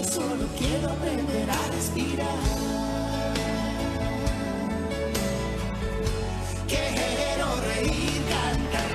solo quiero aprender a respirar. Quiero reír, cantar,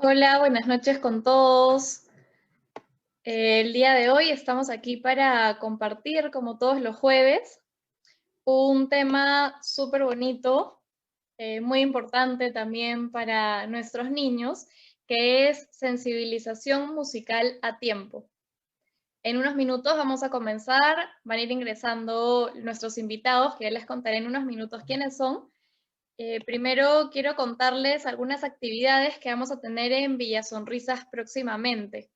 Hola, buenas noches con todos. El día de hoy estamos aquí para compartir, como todos los jueves, un tema súper bonito, muy importante también para nuestros niños, que es sensibilización musical a tiempo. En unos minutos vamos a comenzar, van a ir ingresando nuestros invitados, que ya les contaré en unos minutos quiénes son. Primero quiero contarles algunas actividades que vamos a tener en Villa Sonrisas próximamente.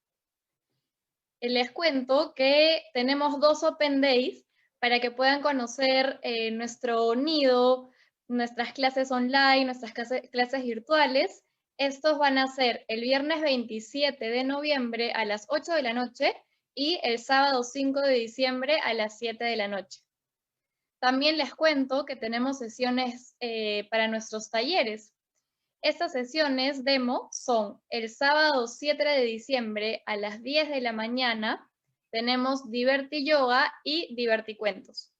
Les cuento que tenemos 2 Open Days para que puedan conocer nuestro nido, nuestras clases online, nuestras clases virtuales. Estos van a ser el viernes 27 de noviembre a las 8 de la noche y el sábado 5 de diciembre a las 7 de la noche. También les cuento que tenemos sesiones para nuestros talleres. Estas sesiones demo son el sábado 7 de diciembre a las 10 de la mañana, tenemos Diverti Yoga y Diverticuentos.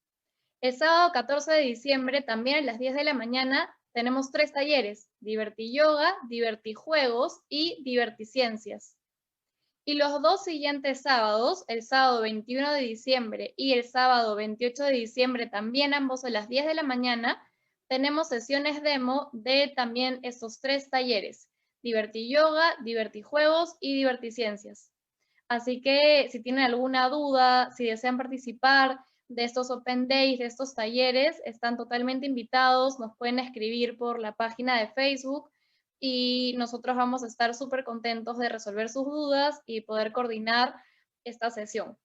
El sábado 14 de diciembre, también a las 10 de la mañana, tenemos 3 talleres, Diverti Yoga, Divertijuegos y Diverticiencias. Y los 2 siguientes sábados, el sábado 21 de diciembre y el sábado 28 de diciembre, también ambos a las 10 de la mañana, tenemos sesiones demo de también estos 3 talleres, Divertiyoga, Divertijuegos y Diverticiencias. Así que si tienen alguna duda, si desean participar de estos Open Days, de estos talleres, están totalmente invitados, nos pueden escribir por la página de Facebook y nosotros vamos a estar súper contentos de resolver sus dudas y poder coordinar esta sesión.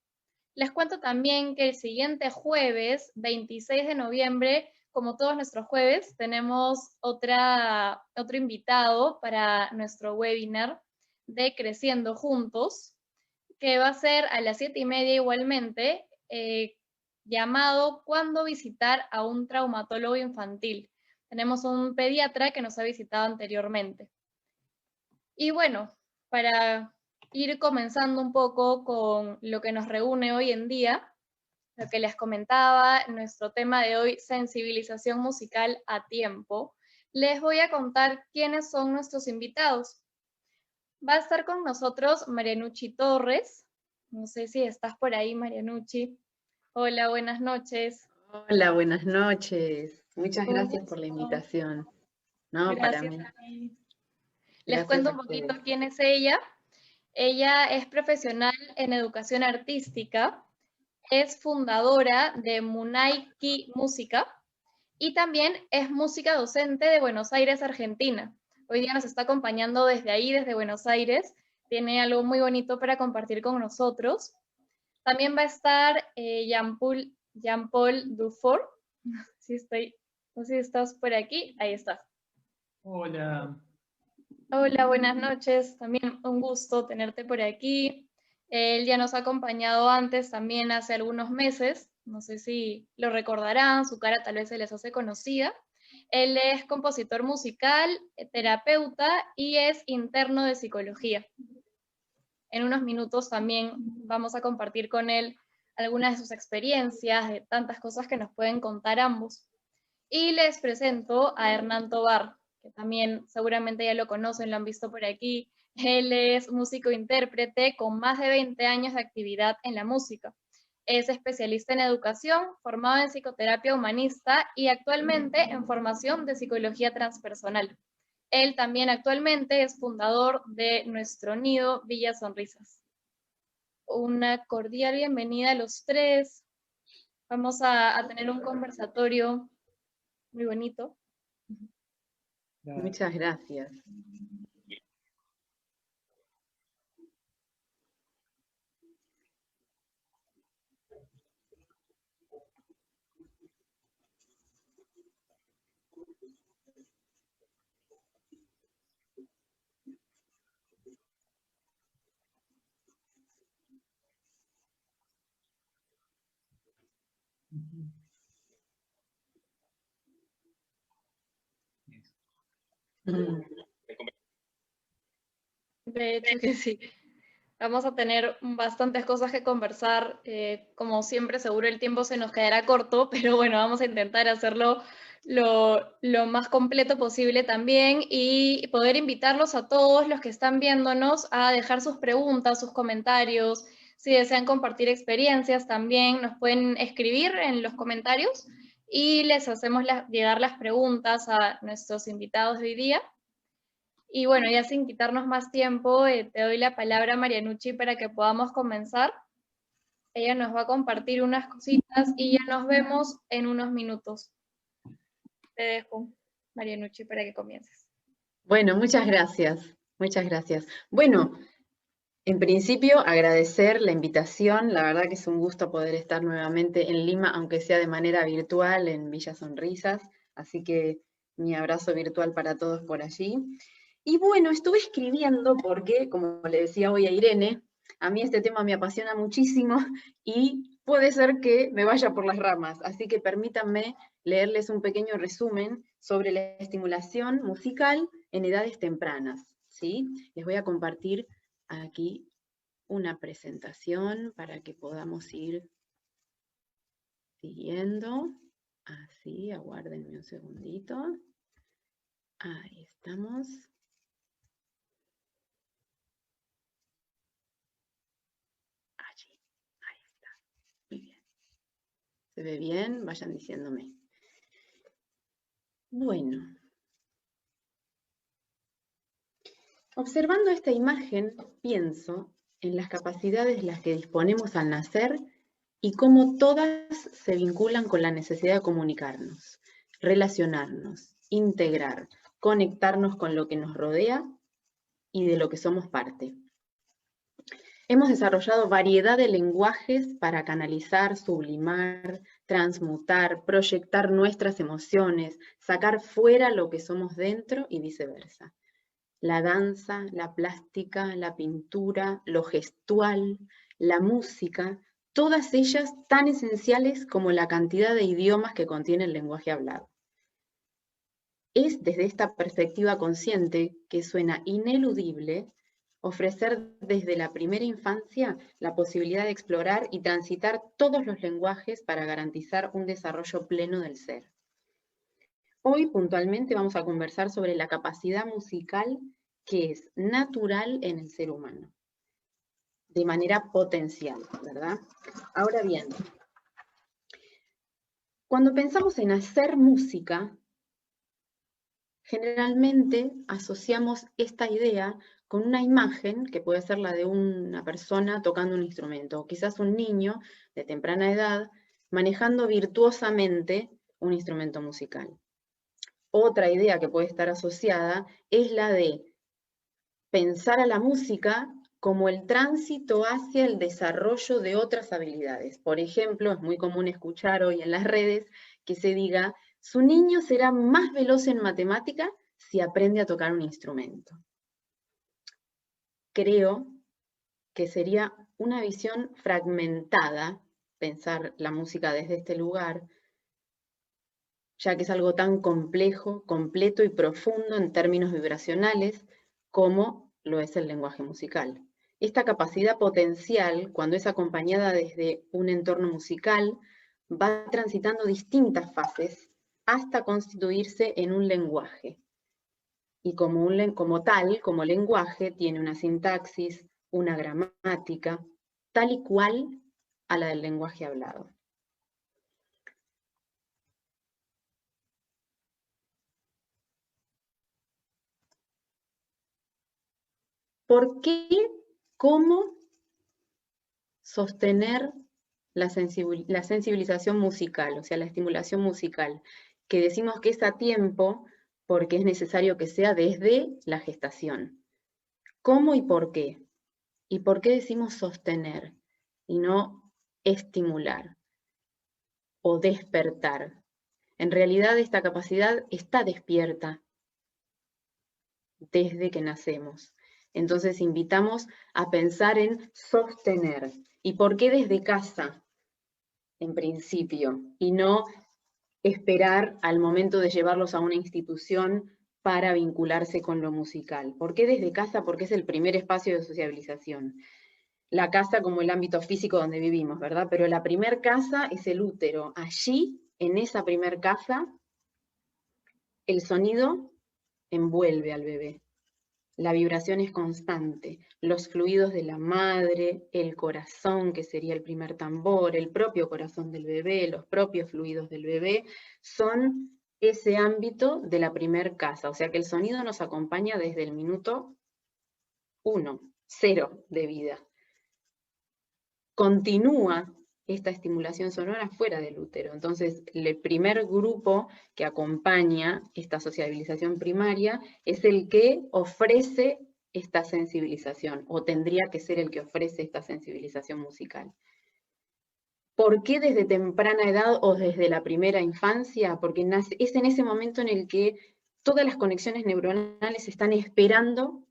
Les cuento también que el siguiente jueves, 26 de noviembre, como todos nuestros jueves, tenemos otro invitado para nuestro webinar de Creciendo Juntos, que va a ser a las 7:30 igualmente, llamado ¿Cuándo visitar a un traumatólogo infantil? Tenemos un pediatra que nos ha visitado anteriormente. Y bueno, para ir comenzando un poco con lo que nos reúne hoy en día, lo que les comentaba, nuestro tema de hoy, sensibilización musical a tiempo, les voy a contar quiénes son nuestros invitados. Va a estar con nosotros Marianucci Torres. No sé si estás por ahí, Marianucci. Hola, buenas noches. Hola, buenas noches. Muchas Un gracias por la gusto. invitación. No, para Gracias mí. a ti. Les Gracias cuento a un ustedes. poquito quién es ella. Ella es profesional en educación artística, es fundadora de Munaiki Música y también es música docente de Buenos Aires, Argentina. Hoy día nos está acompañando desde ahí, desde Buenos Aires. Tiene algo muy bonito para compartir con nosotros. También va a estar Jean-Paul Dufour. No sé si estás por aquí. Ahí estás. Hola. Hola, buenas noches. También un gusto tenerte por aquí. Él ya nos ha acompañado antes, también hace algunos meses. No sé si lo recordarán, su cara tal vez se les hace conocida. Él es compositor musical, terapeuta y es interno de psicología. En unos minutos también vamos a compartir con él algunas de sus experiencias, de tantas cosas que nos pueden contar ambos. Y les presento a Hernán Tobar, que también seguramente ya lo conocen, lo han visto por aquí. Él es músico-intérprete con más de 20 años de actividad en la música. Es especialista en educación, formado en psicoterapia humanista y actualmente en formación de psicología transpersonal. Él también actualmente es fundador de nuestro nido Villa Sonrisas. Una cordial bienvenida a los tres. Vamos a tener un conversatorio muy bonito. Muchas gracias. De hecho que sí. Vamos a tener bastantes cosas que conversar. Como siempre, seguro el tiempo se nos quedará corto, pero bueno, vamos a intentar hacerlo lo más completo posible también y poder invitarlos a todos los que están viéndonos a dejar sus preguntas, sus comentarios. Si desean compartir experiencias, también nos pueden escribir en los comentarios y les hacemos llegar las preguntas a nuestros invitados de hoy día. Y bueno, ya sin quitarnos más tiempo, te doy la palabra a Marianucci para que podamos comenzar. Ella nos va a compartir unas cositas y ya nos vemos en unos minutos. Te dejo, Marianucci, para que comiences. Bueno, muchas gracias, muchas gracias. Bueno, en principio agradecer la invitación, la verdad que es un gusto poder estar nuevamente en Lima, aunque sea de manera virtual, en Villa Sonrisas, así que mi abrazo virtual para todos por allí. Y bueno, estuve escribiendo porque, como le decía hoy a Irene, a mí este tema me apasiona muchísimo y puede ser que me vaya por las ramas, así que permítanme leerles un pequeño resumen sobre la estimulación musical en edades tempranas, ¿sí? Les voy a compartir aquí una presentación para que podamos ir siguiendo. Así, aguárdenme un segundito. Ahí estamos. Allí, ahí está. Muy bien. ¿Se ve bien? Vayan diciéndome. Bueno. Observando esta imagen, pienso en las capacidades de las que disponemos al nacer y cómo todas se vinculan con la necesidad de comunicarnos, relacionarnos, integrar, conectarnos con lo que nos rodea y de lo que somos parte. Hemos desarrollado variedad de lenguajes para canalizar, sublimar, transmutar, proyectar nuestras emociones, sacar fuera lo que somos dentro y viceversa. La danza, la plástica, la pintura, lo gestual, la música, todas ellas tan esenciales como la cantidad de idiomas que contiene el lenguaje hablado. Es desde esta perspectiva consciente que suena ineludible ofrecer desde la primera infancia la posibilidad de explorar y transitar todos los lenguajes para garantizar un desarrollo pleno del ser. Hoy puntualmente vamos a conversar sobre la capacidad musical que es natural en el ser humano, de manera potencial, ¿verdad? Ahora bien, cuando pensamos en hacer música, generalmente asociamos esta idea con una imagen que puede ser la de una persona tocando un instrumento, o quizás un niño de temprana edad manejando virtuosamente un instrumento musical. Otra idea que puede estar asociada es la de pensar a la música como el tránsito hacia el desarrollo de otras habilidades. Por ejemplo, es muy común escuchar hoy en las redes que se diga, su niño será más veloz en matemática si aprende a tocar un instrumento. Creo que sería una visión fragmentada pensar la música desde este lugar, ya que es algo tan complejo, completo y profundo en términos vibracionales como lo es el lenguaje musical. Esta capacidad potencial, cuando es acompañada desde un entorno musical, va transitando distintas fases hasta constituirse en un lenguaje. Y como tal, como lenguaje, tiene una sintaxis, una gramática, tal y cual a la del lenguaje hablado. ¿Por qué? ¿Cómo sostener la sensibilización musical, o sea, la estimulación musical? Que decimos que es a tiempo porque es necesario que sea desde la gestación. ¿Cómo y por qué? ¿Y por qué decimos sostener y no estimular o despertar? En realidad esta capacidad está despierta desde que nacemos. Entonces invitamos a pensar en sostener. ¿Y por qué desde casa? en principio, y no esperar al momento de llevarlos a una institución para vincularse con lo musical. ¿Por qué desde casa? Porque es el primer espacio de sociabilización. La casa como el ámbito físico donde vivimos, ¿verdad? Pero la primer casa es el útero. Allí, en esa primer casa, el sonido envuelve al bebé. La vibración es constante. Los fluidos de la madre, el corazón, que sería el primer tambor, el propio corazón del bebé, los propios fluidos del bebé, son ese ámbito de la primer casa. O sea que el sonido nos acompaña desde el minuto 1, 0 de vida. Continúa esta estimulación sonora fuera del útero. Entonces, el primer grupo que acompaña esta sociabilización primaria es el que ofrece esta sensibilización, o tendría que ser el que ofrece esta sensibilización musical. ¿Por qué desde temprana edad o desde la primera infancia? Porque es en ese momento en el que todas las conexiones neuronales están esperando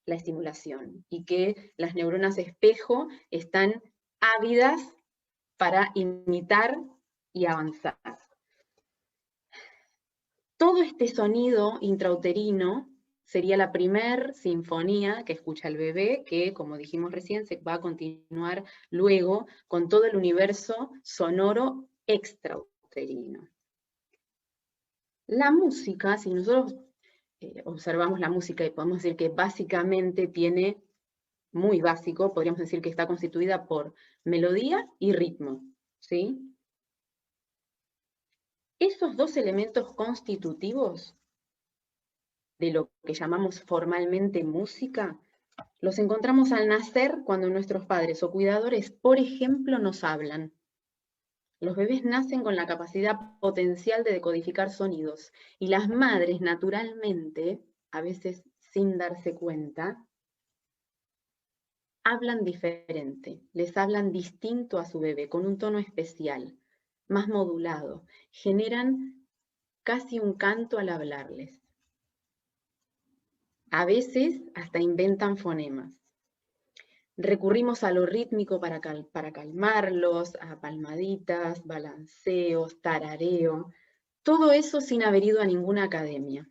la estimulación y que las neuronas espejo están ávidas para imitar y avanzar. Todo este sonido intrauterino sería la primer sinfonía que escucha el bebé, que, como dijimos recién, se va a continuar luego con todo el universo sonoro extrauterino. La música, si nosotros observamos la música y podemos decir que básicamente tiene, muy básico, podríamos decir que está constituida por melodía y ritmo, ¿sí? Esos dos elementos constitutivos de lo que llamamos formalmente música, los encontramos al nacer cuando nuestros padres o cuidadores, por ejemplo, nos hablan. Los bebés nacen con la capacidad potencial de decodificar sonidos, y las madres, naturalmente, a veces sin darse cuenta, hablan diferente, les hablan distinto a su bebé, con un tono especial, más modulado, generan casi un canto al hablarles. A veces hasta inventan fonemas. Recurrimos a lo rítmico para calmarlos, a palmaditas, balanceos, tarareo, todo eso sin haber ido a ninguna academia.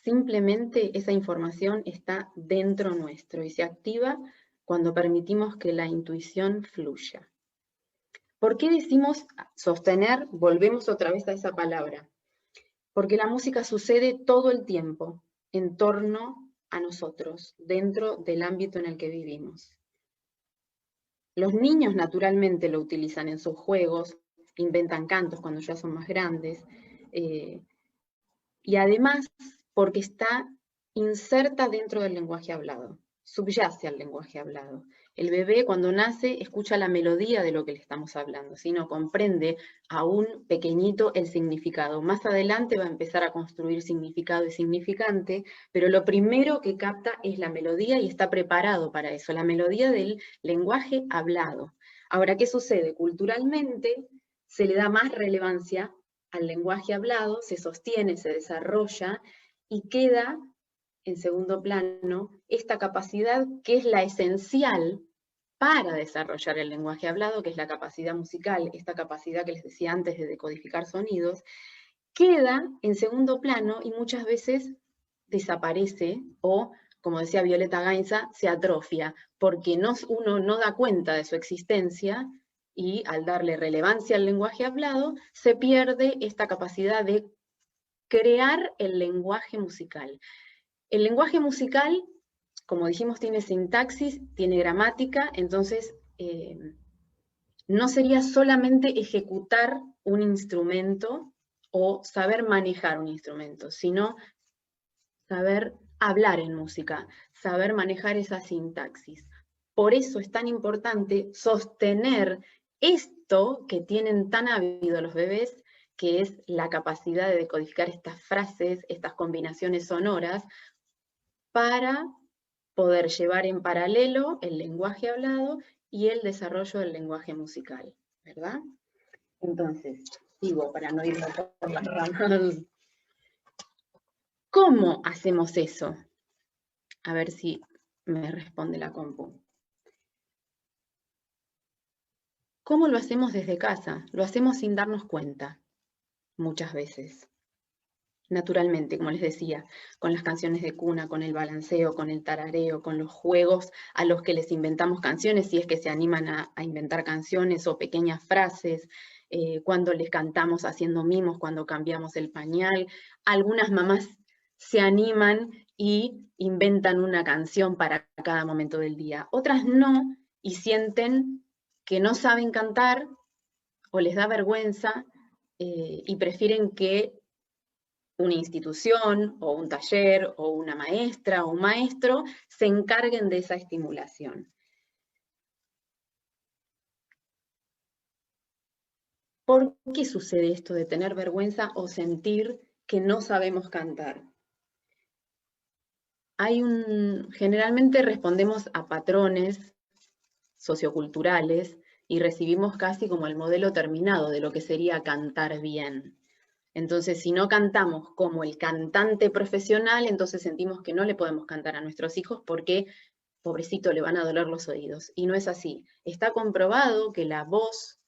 Simplemente esa información está dentro nuestro y se activa cuando permitimos que la intuición fluya. ¿Por qué decimos sostener? Volvemos otra vez a esa palabra. Porque la música sucede todo el tiempo en torno a nosotros, dentro del ámbito en el que vivimos. Los niños naturalmente lo utilizan en sus juegos, inventan cantos cuando ya son más grandes, y además porque está inserta dentro del lenguaje hablado, subyace al lenguaje hablado. El bebé cuando nace escucha la melodía de lo que le estamos hablando, sino comprende aún pequeñito el significado. Más adelante va a empezar a construir significado y significante, pero lo primero que capta es la melodía y está preparado para eso, la melodía del lenguaje hablado. Ahora, ¿qué sucede? Culturalmente se le da más relevancia al lenguaje hablado, se sostiene, se desarrolla y queda en segundo plano esta capacidad que es la esencial para desarrollar el lenguaje hablado, que es la capacidad musical, esta capacidad que les decía antes de decodificar sonidos, queda en segundo plano y muchas veces desaparece o, como decía Violeta Gainza, se atrofia, porque uno no da cuenta de su existencia y al darle relevancia al lenguaje hablado, se pierde esta capacidad de crear el lenguaje musical. El lenguaje musical, como dijimos, tiene sintaxis, tiene gramática, entonces no sería solamente ejecutar un instrumento o saber manejar un instrumento, sino saber hablar en música, saber manejar esa sintaxis. Por eso es tan importante sostener esto que tienen tan ávido los bebés, que es la capacidad de decodificar estas frases, estas combinaciones sonoras, para poder llevar en paralelo el lenguaje hablado y el desarrollo del lenguaje musical, ¿verdad? Entonces, sigo para no irme por las ramas. ¿Cómo hacemos eso? A ver si me responde la compu. ¿Cómo lo hacemos desde casa? Lo hacemos sin darnos cuenta, muchas veces. Naturalmente, como les decía, con las canciones de cuna, con el balanceo, con el tarareo, con los juegos a los que les inventamos canciones, si es que se animan a inventar canciones o pequeñas frases, cuando les cantamos haciendo mimos, cuando cambiamos el pañal. Algunas mamás se animan y inventan una canción para cada momento del día. Otras no, y sienten que no saben cantar o les da vergüenza y prefieren que una institución o un taller o una maestra o un maestro se encarguen de esa estimulación. ¿Por qué sucede esto de tener vergüenza o sentir que no sabemos cantar? Generalmente respondemos a patrones socioculturales y recibimos casi como el modelo terminado de lo que sería cantar bien. Entonces, si no cantamos como el cantante profesional, entonces sentimos que no le podemos cantar a nuestros hijos porque, pobrecito, le van a doler los oídos. Y no es así. Está comprobado que la voz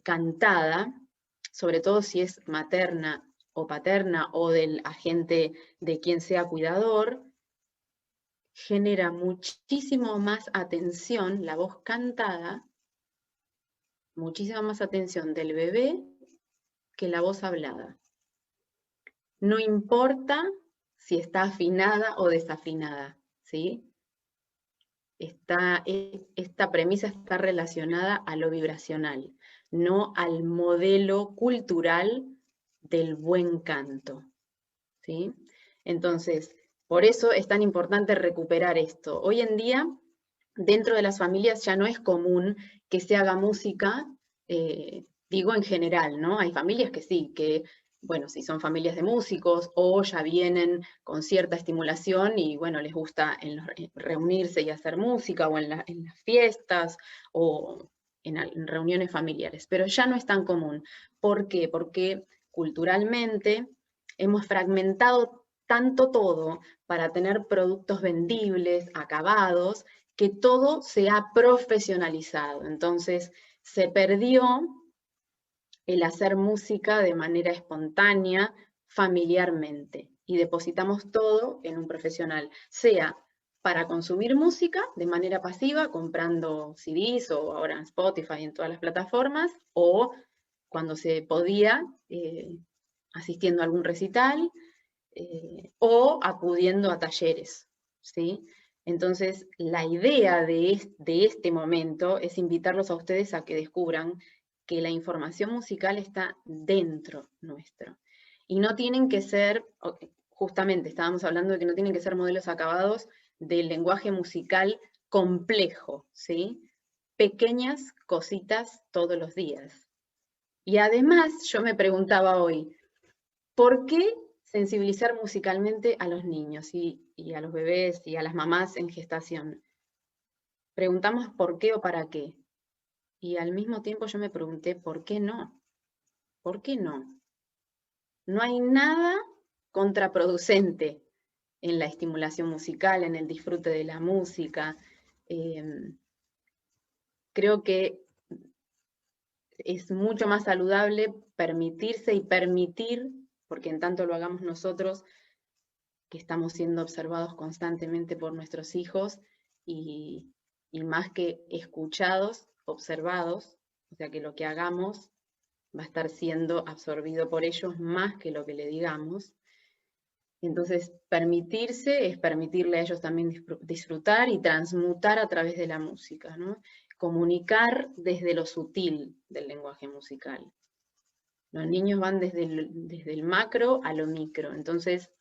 cantada, sobre todo si es materna o paterna o del agente de quien sea cuidador, genera muchísimo más atención, la voz cantada, muchísima más atención del bebé que la voz hablada. No importa si está afinada o desafinada, ¿sí? Esta premisa está relacionada a lo vibracional, no al modelo cultural del buen canto, ¿sí? Entonces, por eso es tan importante recuperar esto. Hoy en día, dentro de las familias ya no es común que se haga música, digo en general, ¿no? Hay familias que sí, que, bueno, si son familias de músicos o ya vienen con cierta estimulación y, bueno, les gusta reunirse y hacer música o en las fiestas o en reuniones familiares, pero ya no es tan común. ¿Por qué? Porque culturalmente hemos fragmentado tanto todo para tener productos vendibles, acabados, que todo se ha profesionalizado. Entonces, se perdió el hacer música de manera espontánea, familiarmente, y depositamos todo en un profesional, sea para consumir música de manera pasiva, comprando CDs o ahora en Spotify, en todas las plataformas, o cuando se podía, asistiendo a algún recital, o acudiendo a talleres, ¿sí? Entonces, la idea de este momento es invitarlos a ustedes a que descubran que la información musical está dentro nuestro. Y no tienen que ser, justamente estábamos hablando de que no tienen que ser modelos acabados del lenguaje musical complejo, ¿sí? Pequeñas cositas todos los días. Y además, yo me preguntaba hoy, ¿por qué sensibilizar musicalmente a los niños y a los bebés y a las mamás en gestación? Preguntamos por qué o para qué. Y al mismo tiempo yo me pregunté, ¿por qué no? ¿Por qué no? No hay nada contraproducente en la estimulación musical, en el disfrute de la música. Creo que es mucho más saludable permitirse y permitir, porque en tanto lo hagamos nosotros, que estamos siendo observados constantemente por nuestros hijos y más que escuchados, observados, o sea que lo que hagamos va a estar siendo absorbido por ellos más que lo que le digamos. Entonces, permitirse es permitirle a ellos también disfrutar y transmutar a través de la música, ¿no? Comunicar desde lo sutil del lenguaje musical. Los niños van desde el macro a lo micro, entonces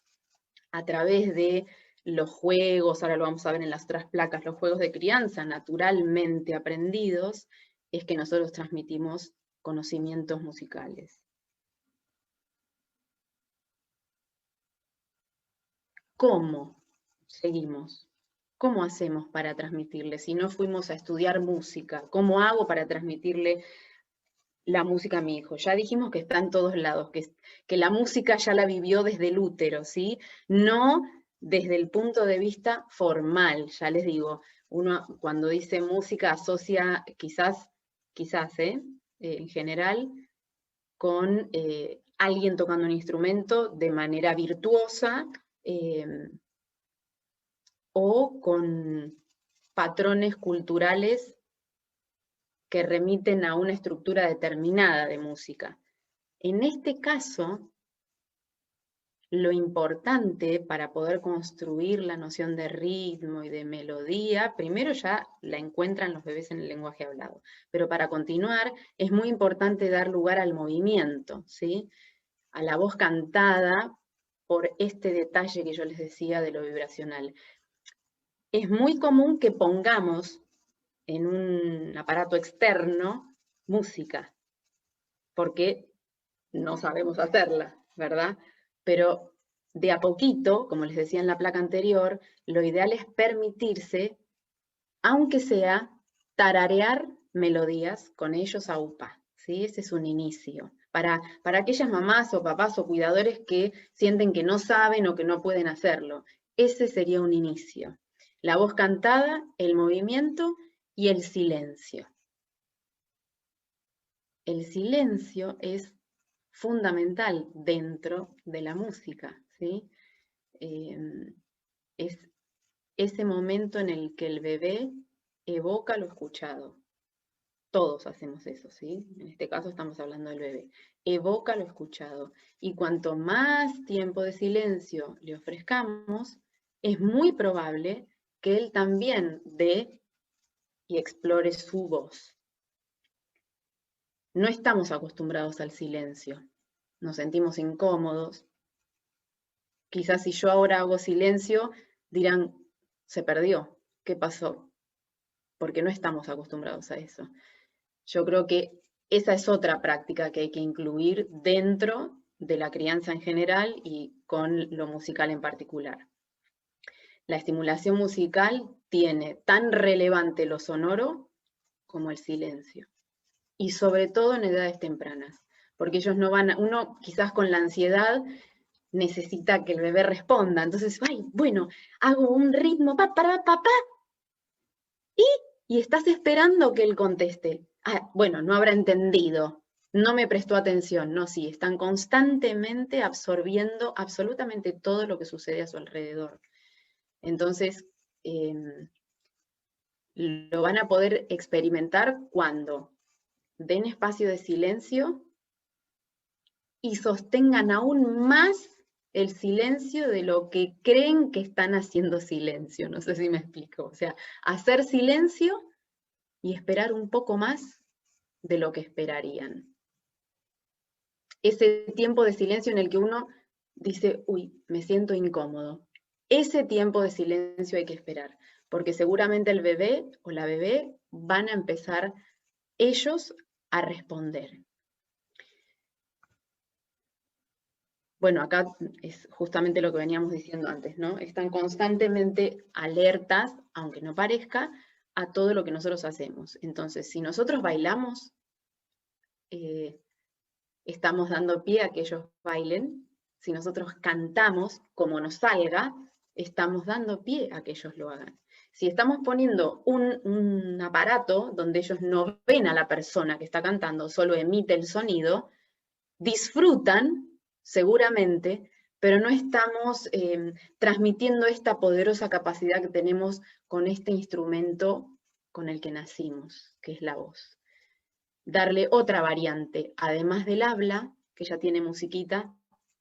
a través de los juegos, ahora lo vamos a ver en las otras placas, los juegos de crianza naturalmente aprendidos, es que nosotros transmitimos conocimientos musicales. ¿Cómo seguimos? ¿Cómo hacemos para transmitirle? Si no fuimos a estudiar música, ¿cómo hago para transmitirle la música a mi hijo? Ya dijimos que está en todos lados, que la música ya la vivió desde el útero, ¿sí? No desde el punto de vista formal, ya les digo, uno cuando dice música asocia quizás quizás, en general, con alguien tocando un instrumento de manera virtuosa, o con patrones culturales que remiten a una estructura determinada de música. En este caso, lo importante para poder construir la noción de ritmo y de melodía, primero ya la encuentran los bebés en el lenguaje hablado, pero para continuar es muy importante dar lugar al movimiento, ¿sí? A la voz cantada, por este detalle que yo les decía de lo vibracional. Es muy común que pongamos en un aparato externo música, porque no sabemos hacerla, ¿verdad? Pero de a poquito, como les decía en la placa anterior, lo ideal es permitirse, aunque sea, tararear melodías con ellos a UPA, ¿sí? Ese es un inicio. Para aquellas mamás o papás o cuidadores que sienten que no saben o que no pueden hacerlo, ese sería un inicio. La voz cantada, el movimiento y el silencio. El silencio es fundamental dentro de la música, ¿sí? Es ese momento en el que el bebé evoca lo escuchado. Todos hacemos eso, ¿sí? En este caso estamos hablando del bebé. Evoca lo escuchado. Y cuanto más tiempo de silencio le ofrezcamos, es muy probable que él también dé y explore su voz. No estamos acostumbrados al silencio. Nos sentimos incómodos. Quizás si yo ahora hago silencio, dirán, se perdió, ¿qué pasó? Porque no estamos acostumbrados a eso. Yo creo que esa es otra práctica que hay que incluir dentro de la crianza en general y con lo musical en particular. La estimulación musical tiene tan relevante lo sonoro como el silencio. Y sobre todo en edades tempranas, porque ellos no van a, uno quizás con la ansiedad necesita que el bebé responda, entonces, ay, bueno, hago un ritmo, papá, y estás esperando que él conteste. Ah, bueno, no habrá entendido, no me prestó atención, no, sí, están constantemente absorbiendo absolutamente todo lo que sucede a su alrededor. Entonces, lo van a poder experimentar cuando den espacio de silencio y sostengan aún más el silencio de lo que creen que están haciendo silencio. No sé si me explico. O sea, hacer silencio y esperar un poco más de lo que esperarían. Ese tiempo de silencio en el que uno dice, uy, me siento incómodo. Ese tiempo de silencio hay que esperar, porque seguramente el bebé o la bebé van a empezar ellos a responder. Bueno, acá es justamente lo que veníamos diciendo antes, ¿no? Están constantemente alertas, aunque no parezca, a todo lo que nosotros hacemos. Entonces, si nosotros bailamos, estamos dando pie a que ellos bailen. Si nosotros cantamos como nos salga, estamos dando pie a que ellos lo hagan. Si estamos poniendo un aparato donde ellos no ven a la persona que está cantando, solo emite el sonido, disfrutan seguramente, pero no estamos transmitiendo esta poderosa capacidad que tenemos con este instrumento con el que nacimos, que es la voz. Darle otra variante, además del habla, que ya tiene musiquita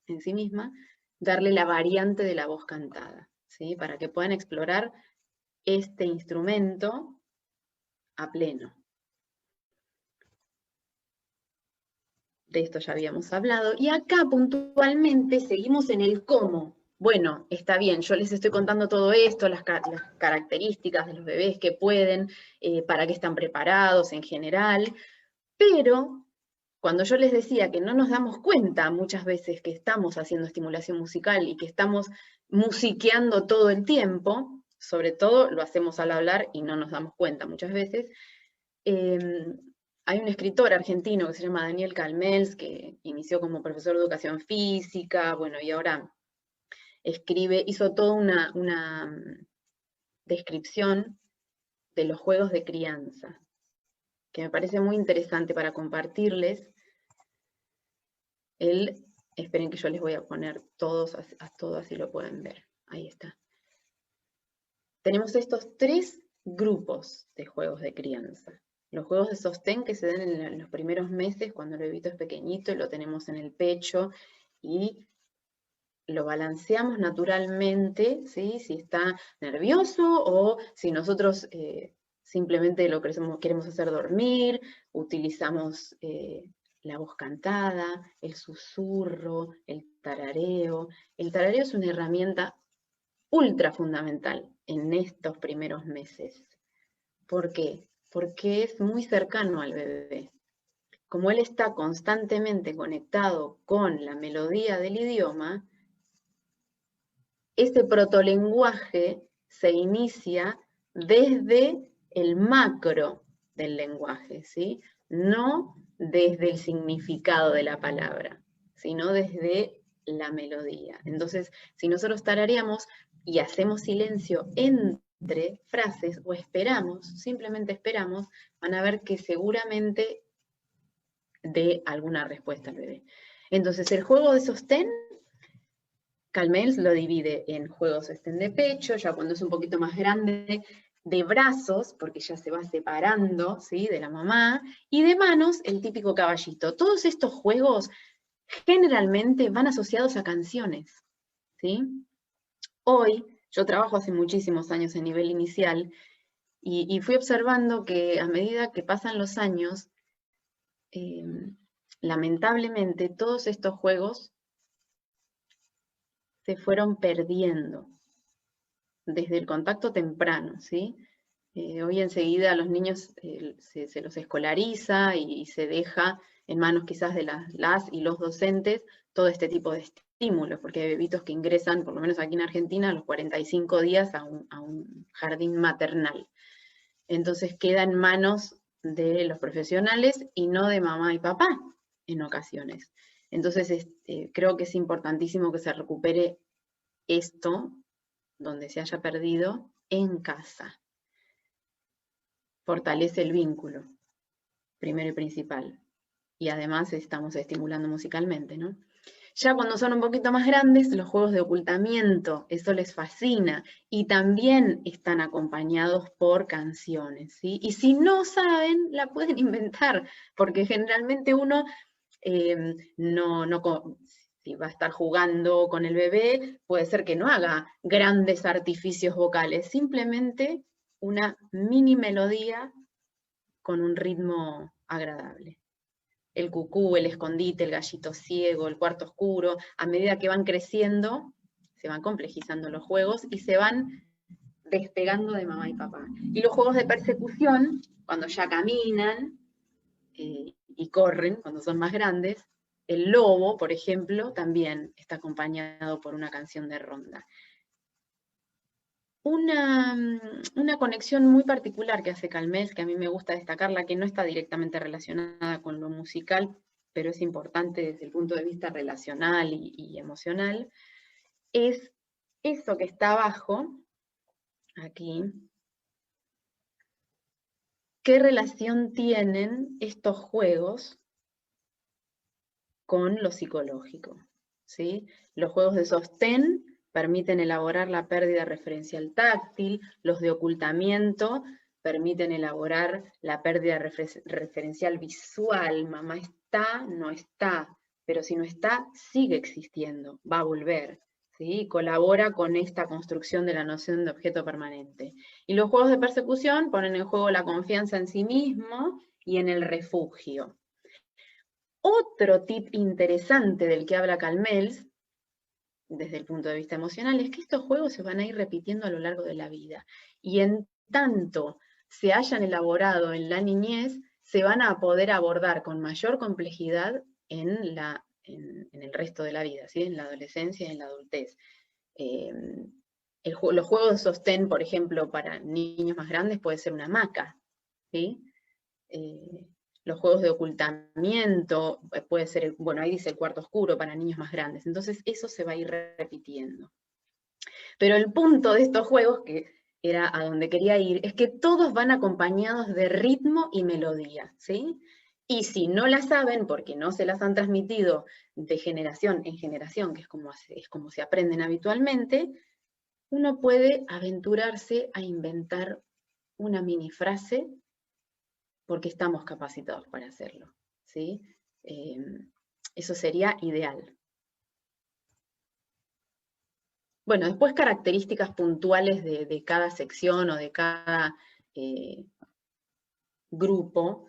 en sí misma, darle la variante de la voz cantada, ¿sí? Para que puedan explorar este instrumento a pleno. De esto ya habíamos hablado, y acá puntualmente seguimos en el cómo. Bueno, está bien, yo les estoy contando todo esto, las características de los bebés que pueden, para qué están preparados en general, pero cuando yo les decía que no nos damos cuenta muchas veces que estamos haciendo estimulación musical y que estamos musiqueando todo el tiempo, sobre todo lo hacemos al hablar y no nos damos cuenta muchas veces, hay un escritor argentino que se llama Daniel Calmels, que inició como profesor de educación física, bueno, y ahora hizo toda una descripción de los juegos de crianza. que me parece muy interesante para compartirles. Esperen que yo les voy a poner todos, a todos así lo pueden ver. Ahí está. Tenemos estos 3 grupos de juegos de crianza. Los juegos de sostén que se dan en los primeros meses, cuando el bebito es pequeñito y lo tenemos en el pecho y lo balanceamos naturalmente, ¿sí? Si está nervioso o si nosotros simplemente lo que queremos hacer dormir, utilizamos la voz cantada, el susurro, el tarareo. El tarareo es una herramienta ultra fundamental en estos primeros meses. ¿Por qué? Porque es muy cercano al bebé. Como él está constantemente conectado con la melodía del idioma, ese protolenguaje se inicia desde el macro del lenguaje, ¿sí? No desde el significado de la palabra, sino desde la melodía. Entonces, si nosotros tarareamos y hacemos silencio entre frases o esperamos, simplemente esperamos, van a ver que seguramente dé alguna respuesta al bebé. Entonces, el juego de sostén, Calmels lo divide en juegos sostén de pecho, ya cuando es un poquito más grande, de brazos, porque ya se va separando, ¿sí?, de la mamá, y de manos, el típico caballito. Todos estos juegos generalmente van asociados a canciones, ¿sí? Hoy, yo trabajo hace muchísimos años en nivel inicial, y fui observando que a medida que pasan los años, lamentablemente todos estos juegos se fueron perdiendo desde el contacto temprano, ¿sí? Hoy enseguida a los niños se los escolariza y se deja en manos quizás de las y los docentes todo este tipo de estímulos, porque hay bebitos que ingresan, por lo menos aquí en Argentina, a los 45 días a un jardín maternal. Entonces queda en manos de los profesionales y no de mamá y papá en ocasiones. Entonces creo que es importantísimo que se recupere esto, donde se haya perdido, en casa. Fortalece el vínculo, primero y principal. Y además estamos estimulando musicalmente, ¿no? Ya cuando son un poquito más grandes, los juegos de ocultamiento, eso les fascina. Y también están acompañados por canciones, ¿sí? Y si no saben, la pueden inventar, porque generalmente uno si va a estar jugando con el bebé, puede ser que no haga grandes artificios vocales, simplemente una mini melodía con un ritmo agradable. El cucú, el escondite, el gallito ciego, el cuarto oscuro, a medida que van creciendo, se van complejizando los juegos y se van despegando de mamá y papá. Y los juegos de persecución, cuando ya caminan y corren, cuando son más grandes, el lobo, por ejemplo, también está acompañado por una canción de ronda. Una conexión muy particular que hace Calmels, que a mí me gusta destacarla, que no está directamente relacionada con lo musical, pero es importante desde el punto de vista relacional y emocional, es eso que está abajo, aquí. ¿Qué relación tienen estos juegos con lo psicológico? ¿Sí? Los juegos de sostén permiten elaborar la pérdida referencial táctil, los de ocultamiento permiten elaborar la pérdida referencial visual. Mamá está, no está, pero si no está, sigue existiendo, va a volver, ¿sí? Colabora con esta construcción de la noción de objeto permanente. Y los juegos de persecución ponen en juego la confianza en sí mismo y en el refugio. Otro tip interesante del que habla Calmels, desde el punto de vista emocional, es que estos juegos se van a ir repitiendo a lo largo de la vida. Y en tanto se hayan elaborado en la niñez, se van a poder abordar con mayor complejidad en el resto de la vida, ¿sí? En la adolescencia y en la adultez. Los juegos de sostén, por ejemplo, para niños más grandes puede ser una hamaca, ¿sí? Los juegos de ocultamiento, puede ser, bueno, ahí dice el cuarto oscuro para niños más grandes. Entonces eso se va a ir repitiendo. Pero el punto de estos juegos, que era a donde quería ir, es que todos van acompañados de ritmo y melodía, ¿sí? Y si no la saben, porque no se las han transmitido de generación en generación, que es como se aprenden habitualmente, uno puede aventurarse a inventar una mini frase porque estamos capacitados para hacerlo, ¿sí? Eso sería ideal. Bueno, después características puntuales de cada sección o de cada grupo,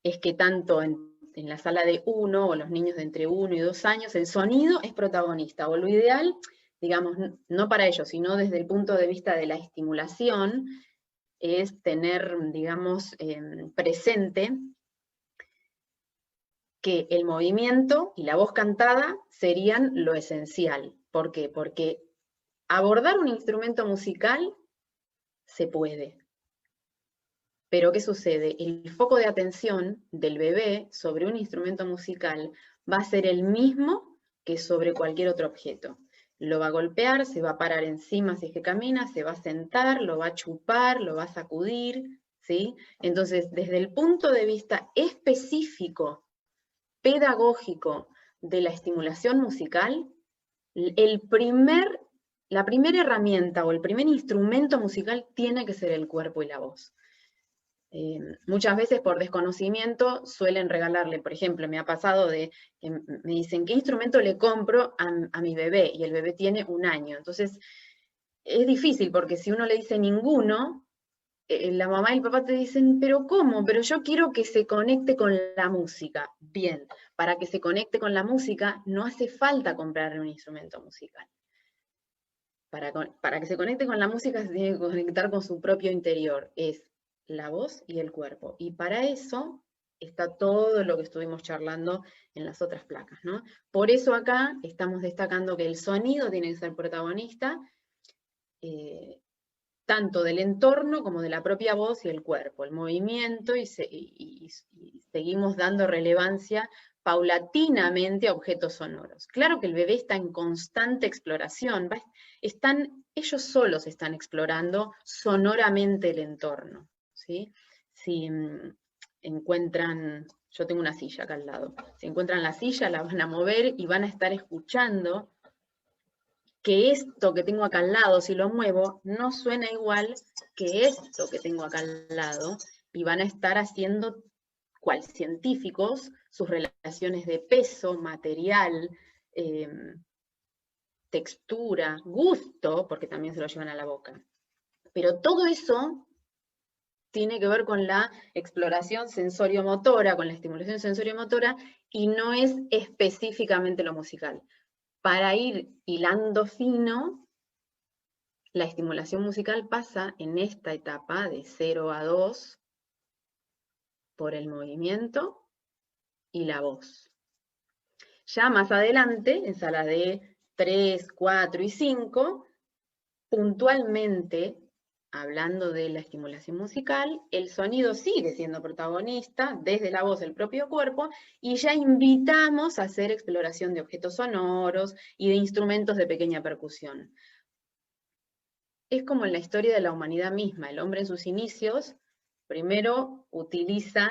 es que tanto en la sala de 1 o los niños de entre 1 y 2 años, el sonido es protagonista, o lo ideal, digamos, no para ellos, sino desde el punto de vista de la estimulación, es tener, digamos, presente que el movimiento y la voz cantada serían lo esencial. ¿Por qué? Porque abordar un instrumento musical se puede. Pero ¿qué sucede? El foco de atención del bebé sobre un instrumento musical va a ser el mismo que sobre cualquier otro objeto. Lo va a golpear, se va a parar encima si es que camina, se va a sentar, lo va a chupar, lo va a sacudir, ¿sí? Entonces, desde el punto de vista específico, pedagógico de la estimulación musical, la primera herramienta o el primer instrumento musical tiene que ser el cuerpo y la voz. Muchas veces por desconocimiento suelen regalarle, por ejemplo, me ha pasado me dicen, ¿qué instrumento le compro a mi bebé? Y el bebé tiene 1 año. Entonces, es difícil porque si uno le dice ninguno, la mamá y el papá te dicen, ¿pero cómo? Pero yo quiero que se conecte con la música. Bien, para que se conecte con la música no hace falta comprarle un instrumento musical. Para que se conecte con la música se tiene que conectar con su propio interior. Es la voz y el cuerpo. Y para eso está todo lo que estuvimos charlando en las otras placas, ¿no? Por eso acá estamos destacando que el sonido tiene que ser protagonista, tanto del entorno como de la propia voz y el cuerpo, el movimiento, y seguimos dando relevancia paulatinamente a objetos sonoros. Claro que el bebé está en constante exploración, ellos solos están explorando sonoramente el entorno, ¿sí? Si encuentran, yo tengo una silla acá al lado, si encuentran la silla la van a mover y van a estar escuchando que esto que tengo acá al lado, si lo muevo, no suena igual que esto que tengo acá al lado, y van a estar haciendo, cual científicos, sus relaciones de peso, material, textura, gusto, porque también se lo llevan a la boca. Pero todo eso tiene que ver con la exploración sensoriomotora, con la estimulación sensoriomotora, y no es específicamente lo musical. Para ir hilando fino, la estimulación musical pasa en esta etapa de 0 a 2 por el movimiento y la voz. Ya más adelante, en sala de 3, 4 y 5, puntualmente, hablando de la estimulación musical, el sonido sigue siendo protagonista desde la voz del propio cuerpo y ya invitamos a hacer exploración de objetos sonoros y de instrumentos de pequeña percusión. Es como en la historia de la humanidad misma, el hombre en sus inicios primero utiliza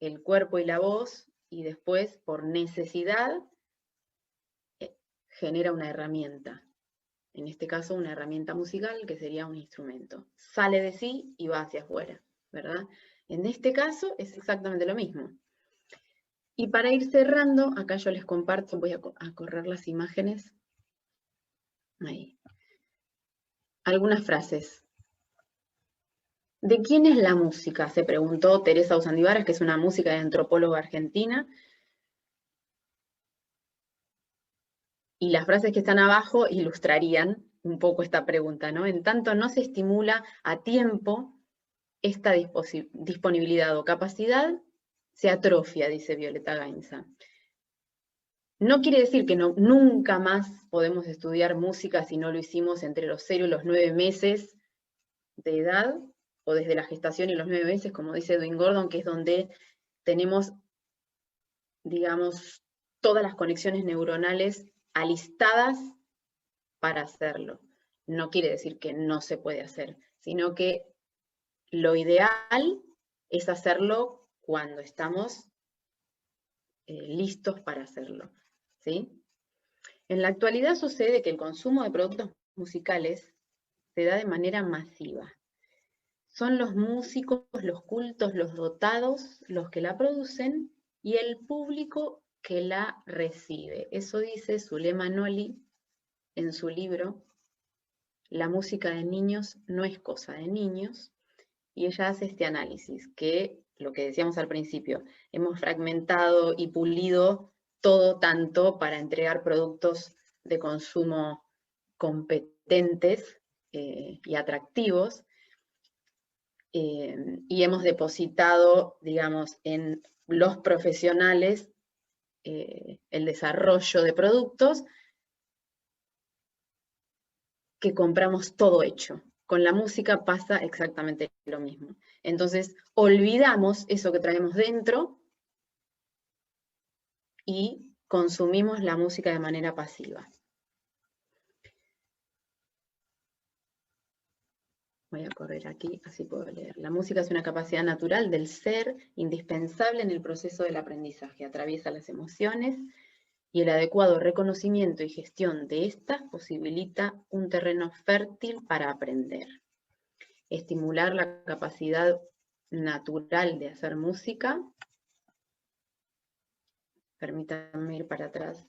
el cuerpo y la voz y después, por necesidad, genera una herramienta. En este caso, una herramienta musical que sería un instrumento. Sale de sí y va hacia afuera, ¿verdad? En este caso es exactamente lo mismo. Y para ir cerrando, acá yo les comparto, voy a correr las imágenes. Ahí. Algunas frases. ¿De quién es la música?, se preguntó Teresa Usandivaras, que es una música de antropóloga argentina. Y las frases que están abajo ilustrarían un poco esta pregunta, ¿no? En tanto no se estimula a tiempo esta disponibilidad o capacidad, se atrofia, dice Violeta Gainza. No quiere decir que nunca más podemos estudiar música si no lo hicimos entre los 0 y los 9 meses de edad, o desde la gestación y los 9 meses, como dice Edwin Gordon, que es donde tenemos, digamos, todas las conexiones neuronales alistadas para hacerlo. no quiere decir que no se puede hacer, sino que lo ideal es hacerlo cuando estamos listos para hacerlo, ¿sí? En la actualidad sucede que el consumo de productos musicales se da de manera masiva. Son los músicos, los cultos, los dotados, los que la producen y el público que la recibe. Eso dice Zulema Noli en su libro La música de niños no es cosa de niños, y ella hace este análisis, que lo que decíamos al principio, hemos fragmentado y pulido todo tanto para entregar productos de consumo competentes y atractivos, y hemos depositado, digamos, en los profesionales el desarrollo de productos que compramos todo hecho. Con la música pasa exactamente lo mismo. Entonces, olvidamos eso que traemos dentro y consumimos la música de manera pasiva. Voy a correr aquí, así puedo leer. La música es una capacidad natural del ser, indispensable en el proceso del aprendizaje. Atraviesa las emociones y el adecuado reconocimiento y gestión de estas posibilita un terreno fértil para aprender. Estimular la capacidad natural de hacer música. Permítanme ir para atrás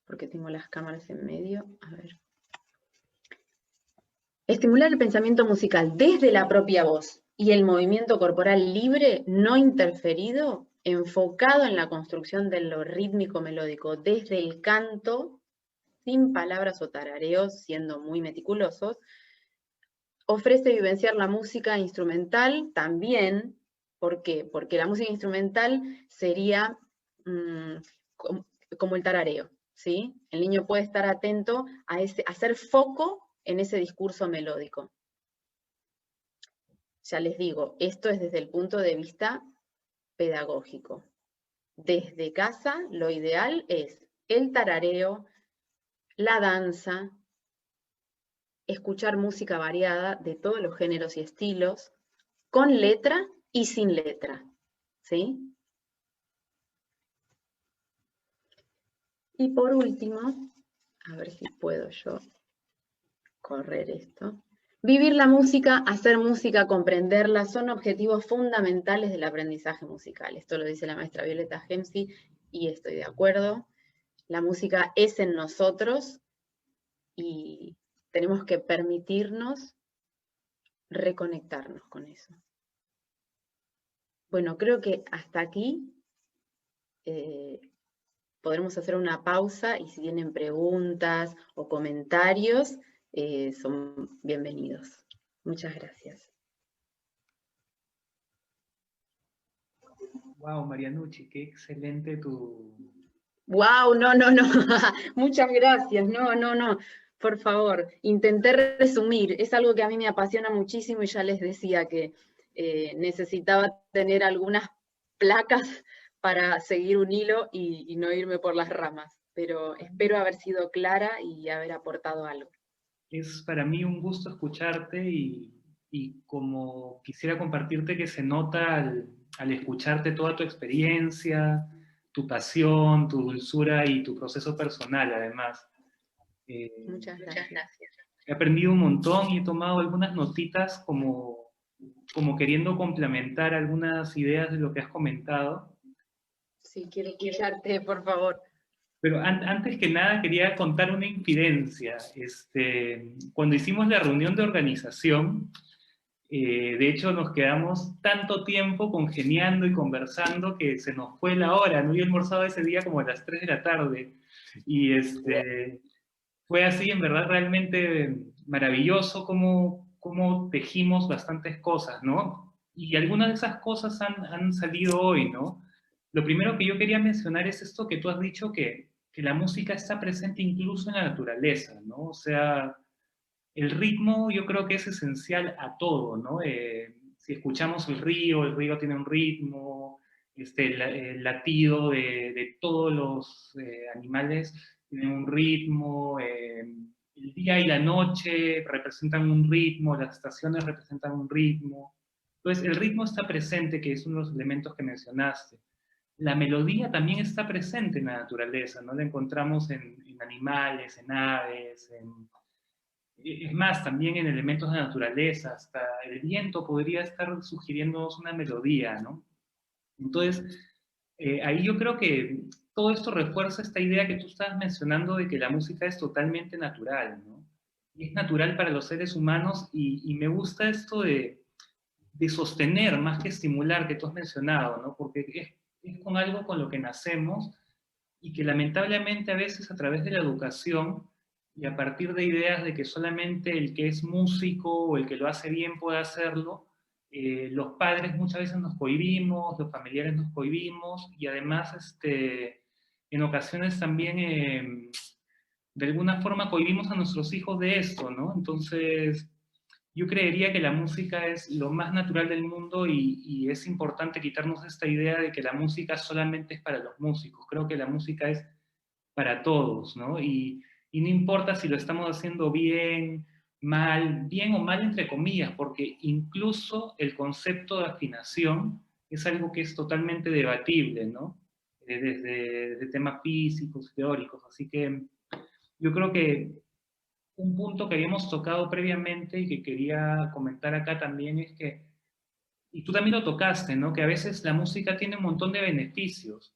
porque tengo las cámaras en medio. A ver. Estimular el pensamiento musical desde la propia voz y el movimiento corporal libre, no interferido, enfocado en la construcción de lo rítmico melódico desde el canto, sin palabras o tarareos, siendo muy meticulosos, ofrece vivenciar la música instrumental también. ¿Por qué? Porque la música instrumental sería como el tarareo, ¿sí? El niño puede estar atento a hacer foco en ese discurso melódico. Ya les digo, esto es desde el punto de vista pedagógico. Desde casa, lo ideal es el tarareo, la danza, escuchar música variada de todos los géneros y estilos, con letra y sin letra, ¿sí? Y por último, a ver si puedo yo correr esto. Vivir la música, hacer música, comprenderla, son objetivos fundamentales del aprendizaje musical. Esto lo dice la maestra Violeta Gemsi y estoy de acuerdo. La música es en nosotros y tenemos que permitirnos reconectarnos con eso. Bueno, creo que hasta aquí podremos hacer una pausa y si tienen preguntas o comentarios, son bienvenidos. Muchas gracias. Wow, Marianucci, qué excelente tu... Wow, no. Muchas gracias. No. Por favor, intenté resumir. Es algo que a mí me apasiona muchísimo y ya les decía que necesitaba tener algunas placas para seguir un hilo y no irme por las ramas. Pero espero haber sido clara y haber aportado algo. Es para mí un gusto escucharte y como quisiera compartirte que se nota al escucharte toda tu experiencia, tu pasión, tu dulzura y tu proceso personal, además. Muchas gracias. He aprendido un montón y he tomado algunas notitas como queriendo complementar algunas ideas de lo que has comentado. Sí, quiero escucharte, por favor. Pero antes que nada quería contar una infidencia. Cuando hicimos la reunión de organización, de hecho nos quedamos tanto tiempo congeniando y conversando que se nos fue la hora. No había almorzado ese día como a las 3 de la tarde. Y fue así, en verdad, realmente maravilloso cómo tejimos bastantes cosas, ¿no? Y algunas de esas cosas han salido hoy, ¿no? Lo primero que yo quería mencionar es esto que tú has dicho, que la música está presente incluso en la naturaleza, ¿no? O sea, el ritmo yo creo que es esencial a todo, ¿no? Si escuchamos el río tiene un ritmo, el latido de todos los animales tiene un ritmo, el día y la noche representan un ritmo, las estaciones representan un ritmo. Entonces, el ritmo está presente, que es uno de los elementos que mencionaste. La melodía también está presente en la naturaleza, ¿no? La encontramos en animales, en aves, es más, también en elementos de la naturaleza, hasta el viento podría estar sugiriéndonos una melodía, ¿no? Entonces, ahí yo creo que todo esto refuerza esta idea que tú estabas mencionando de que la música es totalmente natural, ¿no? Y es natural para los seres humanos y me gusta esto de sostener más que estimular que tú has mencionado, ¿no? Porque es con algo con lo que nacemos y que lamentablemente a veces a través de la educación y a partir de ideas de que solamente el que es músico o el que lo hace bien puede hacerlo, los padres muchas veces nos cohibimos, los familiares nos cohibimos y además en ocasiones también de alguna forma cohibimos a nuestros hijos de esto, ¿no? Entonces yo creería que la música es lo más natural del mundo y es importante quitarnos esta idea de que la música solamente es para los músicos. Creo que la música es para todos, ¿no? Y no importa si lo estamos haciendo bien, mal, bien o mal entre comillas, porque incluso el concepto de afinación es algo que es totalmente debatible, ¿no? Desde temas físicos, teóricos. Así que yo creo que un punto que habíamos tocado previamente y que quería comentar acá también es que, y tú también lo tocaste, ¿no? Que a veces la música tiene un montón de beneficios,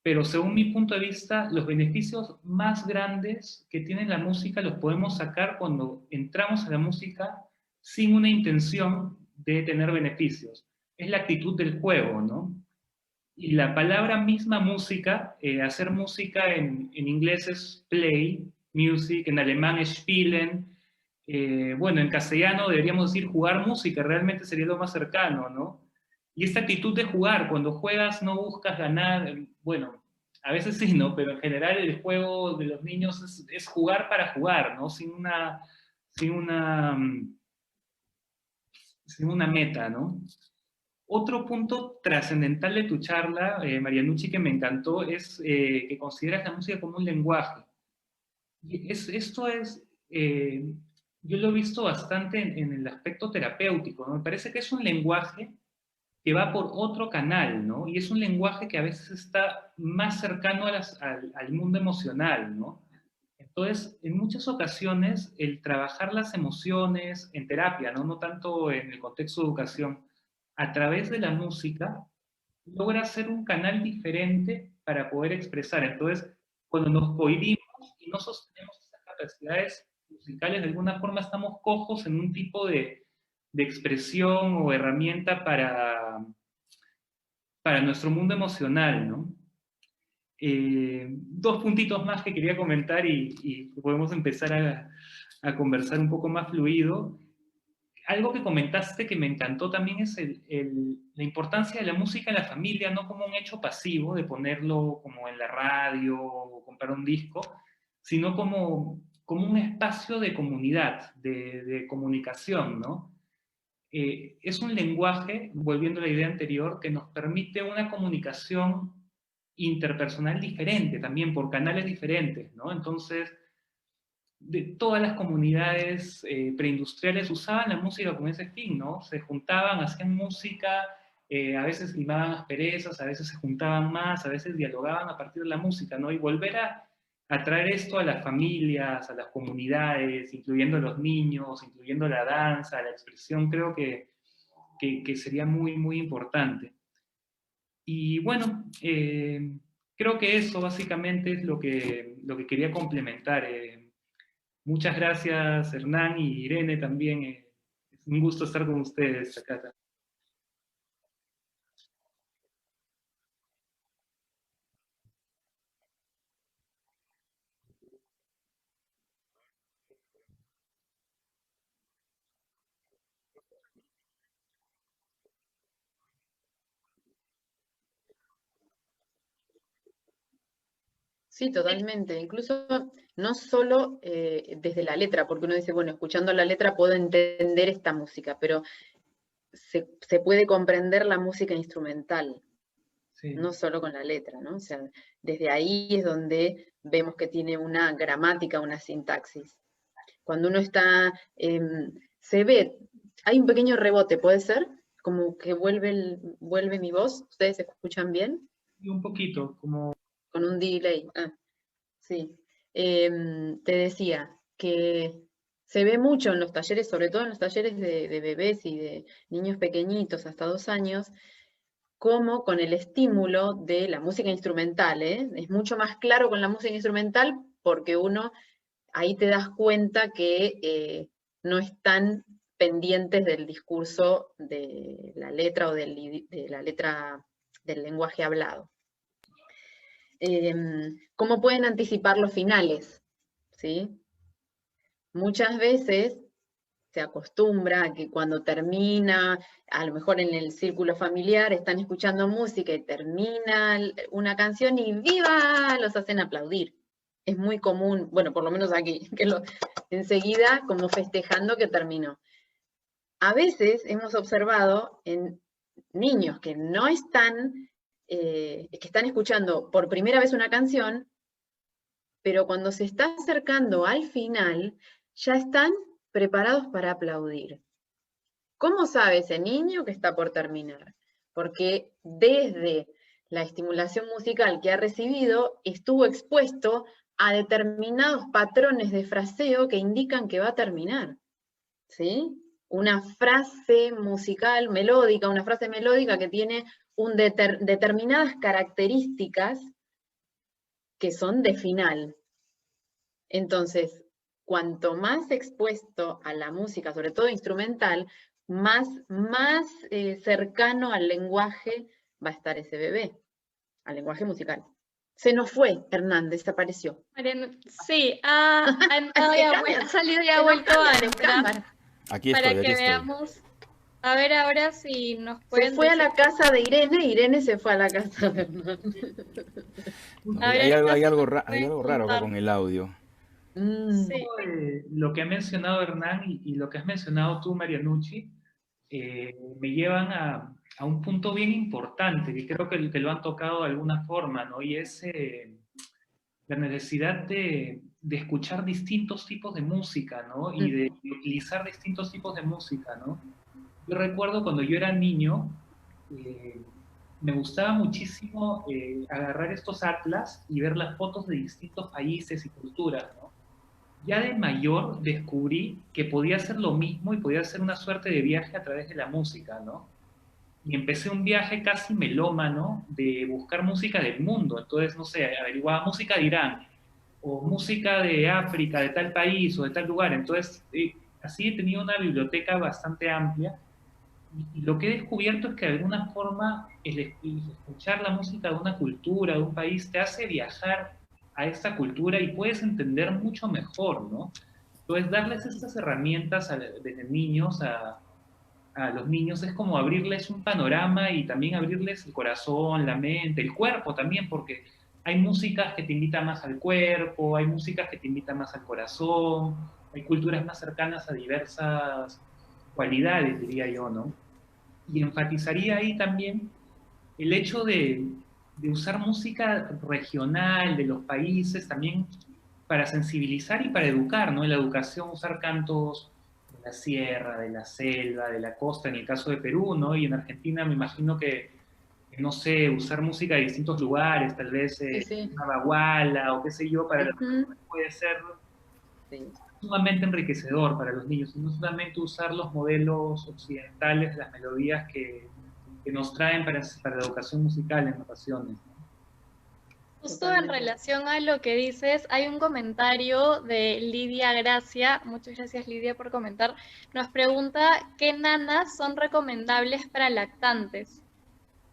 pero según mi punto de vista, los beneficios más grandes que tiene la música los podemos sacar cuando entramos a la música sin una intención de tener beneficios. Es la actitud del juego, ¿no? Y la palabra misma música, hacer música en inglés es play, music, en alemán es spielen, bueno, en castellano deberíamos decir jugar música, realmente sería lo más cercano, ¿no? Y esta actitud de jugar, cuando juegas no buscas ganar, bueno, a veces sí, ¿no? Pero en general el juego de los niños es jugar para jugar, ¿no? Sin una, sin una meta, ¿no? Otro punto trascendental de tu charla, Marianucci, que me encantó, es que consideras la música como un lenguaje. Y esto es, yo lo he visto bastante en el aspecto terapéutico, ¿no? Me parece que es un lenguaje que va por otro canal, ¿no? Y es un lenguaje que a veces está más cercano al mundo emocional, ¿no? Entonces, en muchas ocasiones, el trabajar las emociones en terapia, ¿no? No tanto en el contexto de educación, a través de la música, logra ser un canal diferente para poder expresar. Entonces, cuando nos cohibimos y no sostenemos esas capacidades musicales, de alguna forma estamos cojos en un tipo de expresión o herramienta para nuestro mundo emocional, ¿no? Dos puntitos más que quería comentar y podemos empezar a conversar un poco más fluido. Algo que comentaste que me encantó también es la importancia de la música en la familia, no como un hecho pasivo de ponerlo como en la radio o comprar un disco, sino como un espacio de comunidad, de comunicación, ¿no? Es un lenguaje, volviendo a la idea anterior, que nos permite una comunicación interpersonal diferente, también por canales diferentes, ¿no? Entonces, de todas las comunidades preindustriales usaban la música con ese fin, ¿no? Se juntaban, hacían música, a veces limaban asperezas, a veces se juntaban más, a veces dialogaban a partir de la música, ¿no? Y volver a traer esto a las familias, a las comunidades, incluyendo a los niños, incluyendo la danza, la expresión, creo que sería muy, muy importante. Y bueno, creo que eso básicamente es lo que quería complementar. Muchas gracias, Hernán y Irene también. Es un gusto estar con ustedes acá. Sí, totalmente. Incluso no solo desde la letra, porque uno dice, bueno, escuchando la letra puedo entender esta música, pero se puede comprender la música instrumental. Sí. no solo con la letra, ¿no? O sea, desde ahí es donde vemos que tiene una gramática, una sintaxis. Cuando uno está, se ve, hay un pequeño rebote, ¿puede ser? Como que vuelve mi voz, ¿ustedes escuchan bien? Y un poquito, como Con un delay. Sí. Te decía que se ve mucho en los talleres, sobre todo en los talleres de bebés y de niños pequeñitos hasta 2 años, como con el estímulo de la música instrumental, ¿eh? Es mucho más claro con la música instrumental porque uno ahí te das cuenta que no están pendientes del discurso de la letra o de la letra del lenguaje hablado. ¿Cómo pueden anticipar los finales? ¿Sí? Muchas veces se acostumbra a que cuando termina, a lo mejor en el círculo familiar, están escuchando música y termina una canción y ¡viva! Los hacen aplaudir. Es muy común, bueno, por lo menos aquí, que enseguida como festejando que terminó. A veces hemos observado en niños que no están, que están escuchando por primera vez una canción, pero cuando se está acercando al final, ya están preparados para aplaudir. ¿Cómo sabe ese niño que está por terminar? Porque desde la estimulación musical que ha recibido, estuvo expuesto a determinados patrones de fraseo que indican que va a terminar. ¿Sí? Una frase musical melódica, una frase melódica que tiene determinadas características que son de final. Entonces, cuanto más expuesto a la música, sobre todo instrumental, más cercano al lenguaje va a estar ese bebé, al lenguaje musical. Se nos fue, Hernán, desapareció. Sí, ha salido y ha vuelto a entrar Aquí para estoy, que aquí estoy. veamos. A ver ahora si nos Se pueden fue a decir. la casa de Irene, Irene se fue a la casa de Hernán. No, A ver, hay algo pueden raro acá contar. con el audio. Sí. lo que ha mencionado Hernán y lo que has mencionado tú, Marianucci, me llevan a un punto bien importante, que creo que lo han tocado de alguna forma, ¿no? Y es la necesidad de escuchar distintos tipos de música, ¿no? Y de utilizar distintos tipos de música, ¿no? Yo recuerdo cuando yo era niño, me gustaba muchísimo agarrar estos atlas y ver las fotos de distintos países y culturas, ¿no? Ya de mayor descubrí que podía hacer lo mismo y podía hacer una suerte de viaje a través de la música, ¿no? Y empecé un viaje casi melómano de buscar música del mundo. Entonces, no sé, averiguaba música de Irán, o música de África, de tal país o de tal lugar. Entonces, así he tenido una biblioteca bastante amplia. Y lo que he descubierto es que de alguna forma el escuchar la música de una cultura, de un país, te hace viajar a esta cultura y puedes entender mucho mejor, ¿no? Entonces, darles estas herramientas desde niños a los niños es como abrirles un panorama y también abrirles el corazón, la mente, el cuerpo también, porque hay músicas que te invitan más al cuerpo, hay músicas que te invitan más al corazón, hay culturas más cercanas a diversas cualidades, diría yo, ¿no? Y enfatizaría ahí también el hecho de usar música regional de los países también para sensibilizar y para educar, ¿no? En la educación usar cantos de la sierra, de la selva, de la costa, en el caso de Perú, ¿no? Y en Argentina me imagino que no sé, usar música de distintos lugares, tal vez una baguala o qué sé yo, para los niños puede ser sumamente enriquecedor para los niños, y no solamente usar los modelos occidentales, las melodías que nos traen para la educación musical en ocasiones. Justo en relación a lo que dices, hay un comentario de Lidia Gracia, muchas gracias Lidia por comentar, nos pregunta ¿qué nanas son recomendables para lactantes?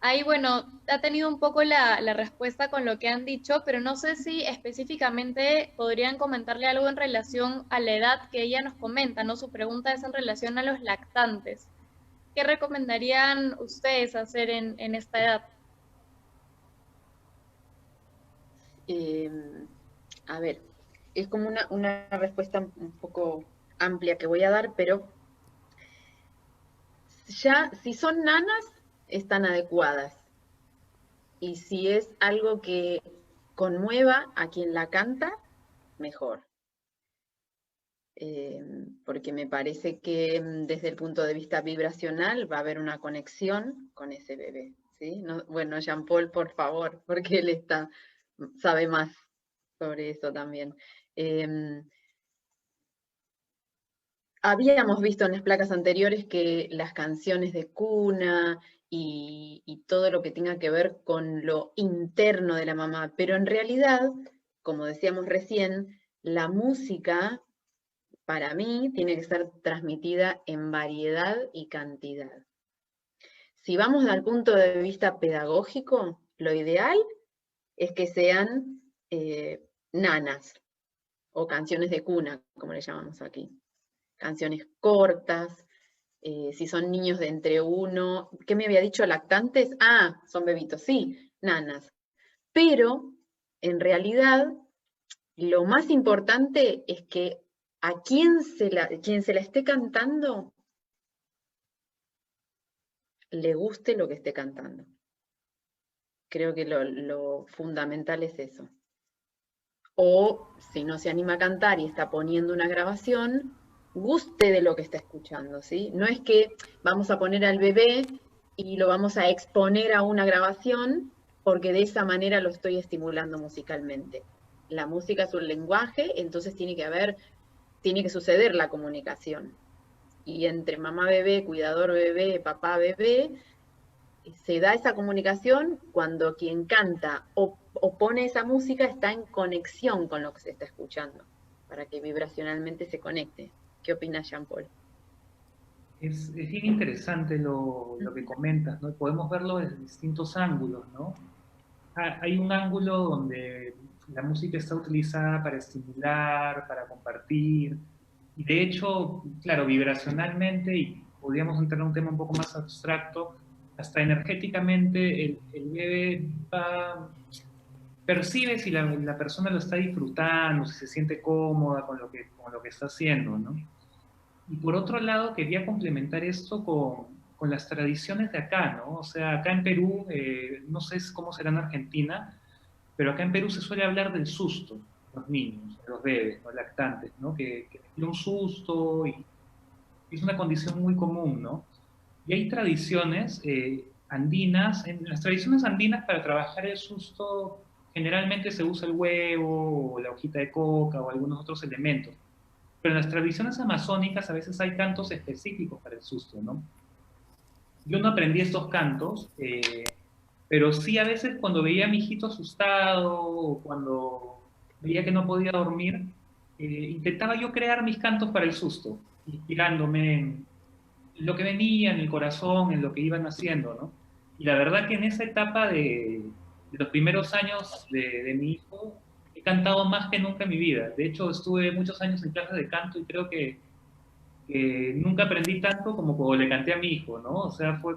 Ahí, bueno, ha tenido un poco la respuesta con lo que han dicho, pero no sé si específicamente podrían comentarle algo en relación a la edad que ella nos comenta, ¿no? Su pregunta es en relación a los lactantes. ¿Qué recomendarían ustedes hacer en esta edad? A ver, es como una respuesta un poco amplia que voy a dar, pero ya si son nanas, están adecuadas. y si es algo que conmueva a quien la canta, mejor. Porque me parece que desde el punto de vista vibracional va a haber una conexión con ese bebé, ¿sí? No, bueno, Jean-Paul, por favor, porque él sabe más sobre eso también. Habíamos visto en las placas anteriores que las canciones de cuna y todo lo que tenga que ver con lo interno de la mamá, pero en realidad, como decíamos recién, la música para mí tiene que ser transmitida en variedad y cantidad. Si vamos al punto de vista pedagógico, lo ideal es que sean nanas o canciones de cuna, como le llamamos aquí. Canciones cortas, si son niños de entre 1, ¿qué me había dicho? ¿Lactantes? Ah, son bebitos, sí, nanas. Pero, en realidad, lo más importante es que a quien se la esté cantando, le guste lo que esté cantando. Creo que lo fundamental es eso. O, si no se anima a cantar y está poniendo una grabación, guste de lo que está escuchando, ¿sí? No es que vamos a poner al bebé y lo vamos a exponer a una grabación porque de esa manera lo estoy estimulando musicalmente. La música es un lenguaje, entonces tiene que suceder la comunicación. Y entre mamá bebé, cuidador bebé, papá bebé, se da esa comunicación cuando quien canta o pone esa música está en conexión con lo que se está escuchando, para que vibracionalmente se conecte. ¿Qué opina Jean-Paul? Es bien interesante lo que comentas, ¿no? Podemos verlo desde distintos ángulos, ¿no? Hay un ángulo donde la música está utilizada para estimular, para compartir, y de hecho, claro, vibracionalmente, y podríamos entrar en un tema un poco más abstracto, hasta energéticamente el bebé percibe si la persona lo está disfrutando, si se siente cómoda con lo que está haciendo, ¿no? Y por otro lado, quería complementar esto con las tradiciones de acá, ¿no? O sea, acá en Perú, no sé cómo será en Argentina, pero acá en Perú se suele hablar del susto, los niños, los bebés, los lactantes, ¿no? Que tienen un susto y es una condición muy común, ¿no? Y hay tradiciones andinas, en las tradiciones andinas para trabajar el susto generalmente se usa el huevo o la hojita de coca o algunos otros elementos. Pero en las tradiciones amazónicas a veces hay cantos específicos para el susto, ¿no? Yo no aprendí estos cantos, pero sí a veces cuando veía a mi hijito asustado o cuando veía que no podía dormir, intentaba yo crear mis cantos para el susto, inspirándome en lo que venía, en el corazón, en lo que iban haciendo, ¿no? Y la verdad que en esa etapa de los primeros años de mi hijo, he cantado más que nunca en mi vida. De hecho, estuve muchos años en clases de canto y creo que nunca aprendí tanto como cuando le canté a mi hijo, ¿no? O sea, fue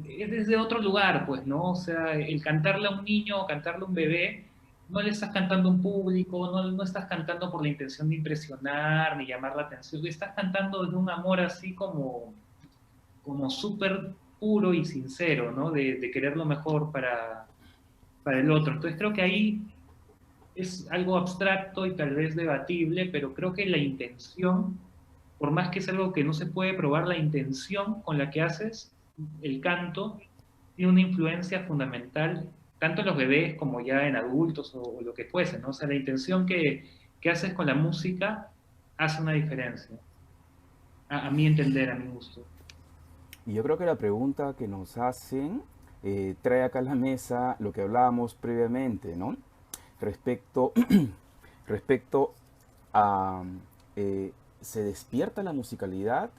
es desde otro lugar, pues, ¿no? O sea, el cantarle a un niño o cantarle a un bebé, no le estás cantando a un público, no estás cantando por la intención de impresionar ni llamar la atención, le estás cantando desde un amor así como súper puro y sincero, ¿no? De querer lo mejor para el otro. Entonces creo que ahí es algo abstracto y tal vez debatible, pero creo que la intención, por más que es algo que no se puede probar, la intención con la que haces el canto tiene una influencia fundamental, tanto en los bebés como ya en adultos o lo que fuese, ¿no? O sea, la intención que haces con la música hace una diferencia, a mi entender, a mi gusto. Y yo creo que la pregunta que nos hacen trae acá a la mesa lo que hablábamos previamente, ¿no? Respecto a se despierta la musicalidad,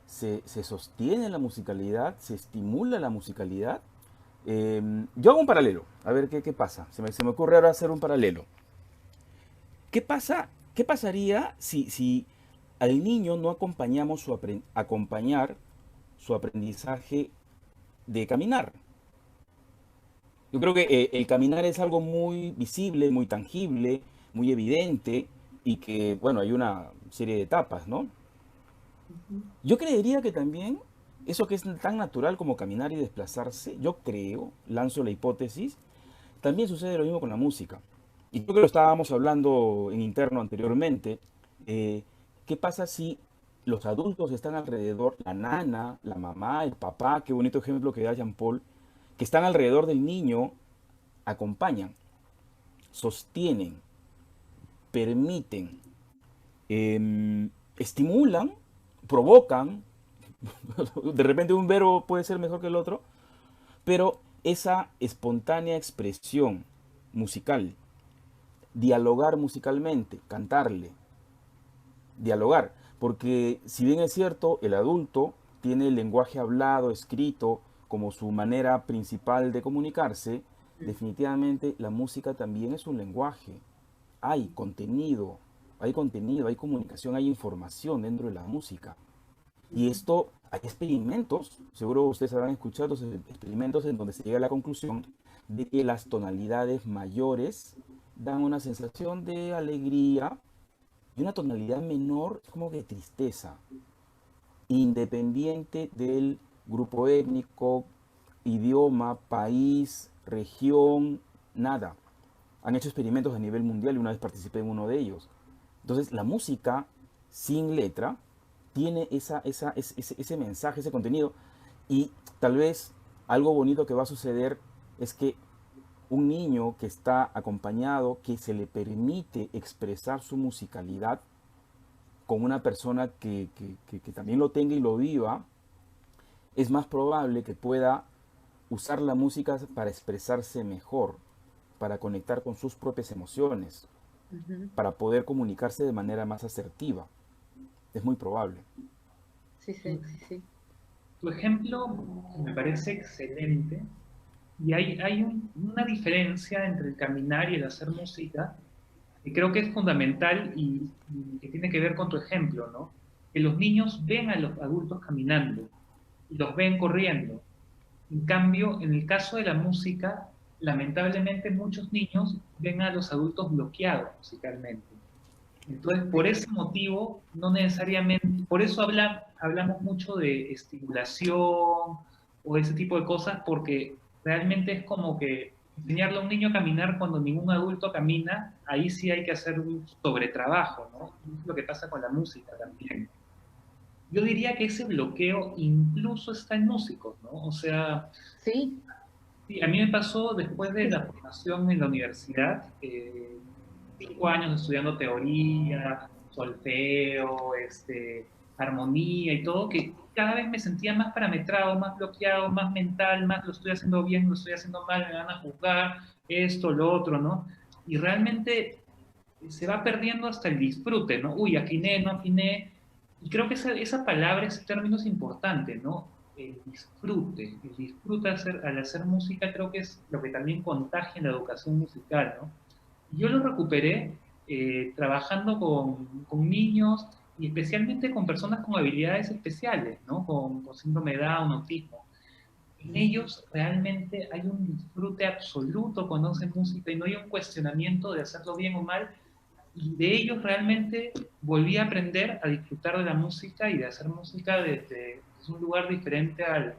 se sostiene la musicalidad, se estimula la musicalidad. Yo hago un paralelo, a ver qué pasa. Se me ocurre ahora hacer un paralelo. ¿Qué pasaría si al niño no acompañamos acompañar su aprendizaje de caminar? Yo creo que el caminar es algo muy visible, muy tangible, muy evidente y que, bueno, hay una serie de etapas, ¿no? Yo creería que también eso que es tan natural como caminar y desplazarse, yo creo, lanzo la hipótesis, también sucede lo mismo con la música. Y creo que lo estábamos hablando en interno anteriormente. ¿Qué pasa si los adultos están alrededor, la nana, la mamá, el papá, qué bonito ejemplo que da Jean-Paul, que están alrededor del niño, acompañan, sostienen, permiten, estimulan, provocan, de repente un verbo puede ser mejor que el otro, pero esa espontánea expresión musical, dialogar musicalmente, cantarle, dialogar, porque si bien es cierto, el adulto tiene el lenguaje hablado, escrito, como su manera principal de comunicarse, definitivamente la música también es un lenguaje. Hay contenido, hay comunicación, hay información dentro de la música. Y esto, hay experimentos, seguro ustedes habrán escuchado esos experimentos en donde se llega a la conclusión de que las tonalidades mayores dan una sensación de alegría y una tonalidad menor es como de tristeza, independiente del grupo étnico, idioma, país, región, nada. Han hecho experimentos a nivel mundial y una vez participé en uno de ellos. Entonces, la música sin letra tiene ese mensaje, ese contenido. Y tal vez algo bonito que va a suceder es que un niño que está acompañado, que se le permite expresar su musicalidad con una persona que también lo tenga y lo viva, es más probable que pueda usar la música para expresarse mejor, para conectar con sus propias emociones, Ujú. para poder comunicarse de manera más asertiva. Es muy probable. Sí, sí, sí, sí. Tu ejemplo me parece excelente y hay una diferencia entre el caminar y el hacer música que creo que es fundamental y que tiene que ver con tu ejemplo, ¿no? Que los niños ven a los adultos caminando y los ven corriendo. En cambio, en el caso de la música, lamentablemente muchos niños ven a los adultos bloqueados musicalmente. Entonces, por ese motivo, no necesariamente, por eso hablamos mucho de estimulación o ese tipo de cosas, porque realmente es como que enseñarle a un niño a caminar cuando ningún adulto camina, ahí sí hay que hacer un sobretrabajo, ¿no? Es lo que pasa con la música también. Yo diría que ese bloqueo incluso está en músicos, ¿no? O sea, Sí, sí, a mí me pasó después de la formación en la universidad, 5 años estudiando teoría, solfeo, armonía y todo, que cada vez me sentía más parametrado, más bloqueado, más mental, más lo estoy haciendo bien, lo estoy haciendo mal, me van a juzgar, esto, lo otro, ¿no? Y realmente se va perdiendo hasta el disfrute, ¿no? Uy, afiné, no afiné. Y creo que esa palabra, ese término es importante, ¿no? El disfrute al hacer música creo que es lo que también contagia en la educación musical, ¿no? Y yo lo recuperé trabajando con niños y especialmente con personas con habilidades especiales, ¿no? Con síndrome de Down, autismo. En ellos realmente hay un disfrute absoluto cuando hacen música y no hay un cuestionamiento de hacerlo bien o mal. Y de ellos realmente volví a aprender a disfrutar de la música y de hacer música desde un lugar diferente al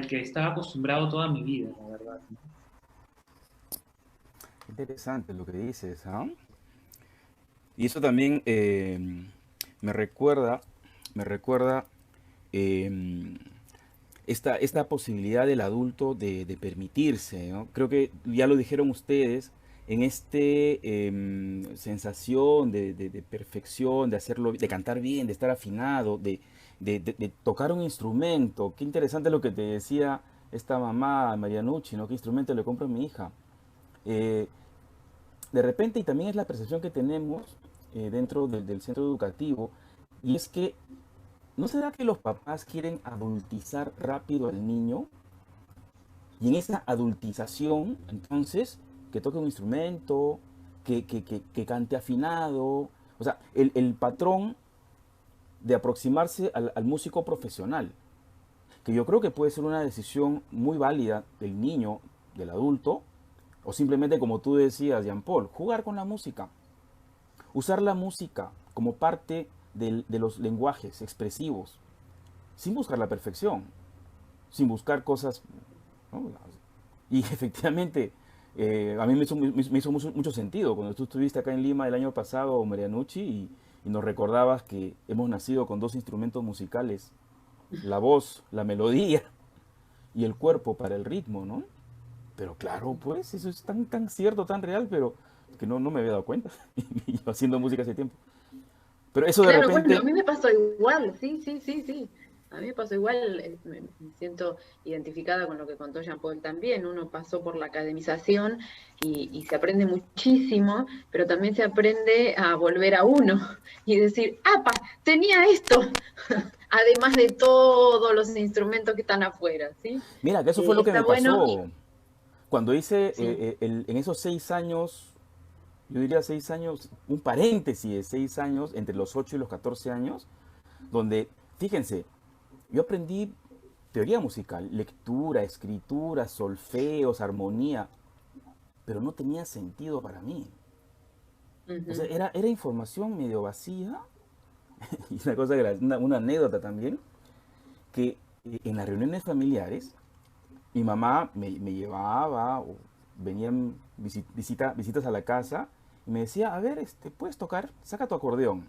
que estaba acostumbrado toda mi vida, la verdad, ¿no? Interesante lo que dices, ¿ah? Y eso también me recuerda, me recuerda eh, esta posibilidad del adulto de permitirse, ¿no? Creo que ya lo dijeron ustedes, en este sensación de perfección, de hacerlo, de cantar bien, de estar afinado, de tocar un instrumento. Qué interesante lo que te decía esta mamá, Marianucci, ¿no? ¿Qué instrumento le compro a mi hija? Eh, de repente, y también es la percepción que tenemos dentro del centro educativo, y es que, ¿no será que los papás quieren adultizar rápido al niño? Y en esa adultización, entonces, que toque un instrumento, que cante afinado, o sea, el patrón de aproximarse al músico profesional, que yo creo que puede ser una decisión muy válida del niño, del adulto, o simplemente como tú decías, Jean Paul, jugar con la música, usar la música como parte de los lenguajes expresivos, sin buscar la perfección, sin buscar cosas, ¿no? Y efectivamente, a mí me hizo mucho sentido cuando tú estuviste acá en Lima el año pasado, Marianucci, y nos recordabas que hemos nacido con dos instrumentos musicales, la voz, la melodía y el cuerpo para el ritmo, ¿no? Pero claro, pues eso es tan cierto, tan real, pero que no me había dado cuenta. Y yo haciendo música hace tiempo. Pero eso de Claro, bueno, repente, a mí me pasó igual, sí. A mí me pasó igual, me siento identificada con lo que contó Jean-Paul también. Uno pasó por la academización y se aprende muchísimo, pero también se aprende a volver a uno y decir, ¡apa! Tenía esto, además de todos los instrumentos que están afuera, ¿sí? mira, que eso fue lo que Está me bueno, pasó cuando hice sí, en esos 6 años, yo diría 6 años, un paréntesis de 6 años, entre los 8 y los 14 años, donde, fíjense, yo aprendí teoría musical, lectura, escritura, solfeos, armonía, pero no tenía sentido para mí. O sea, ujú, era información medio vacía. Y una cosa, una anécdota también, que en las reuniones familiares, mi mamá me llevaba, o venían visitas a la casa, y me decía, a ver, ¿puedes tocar? Saca tu acordeón.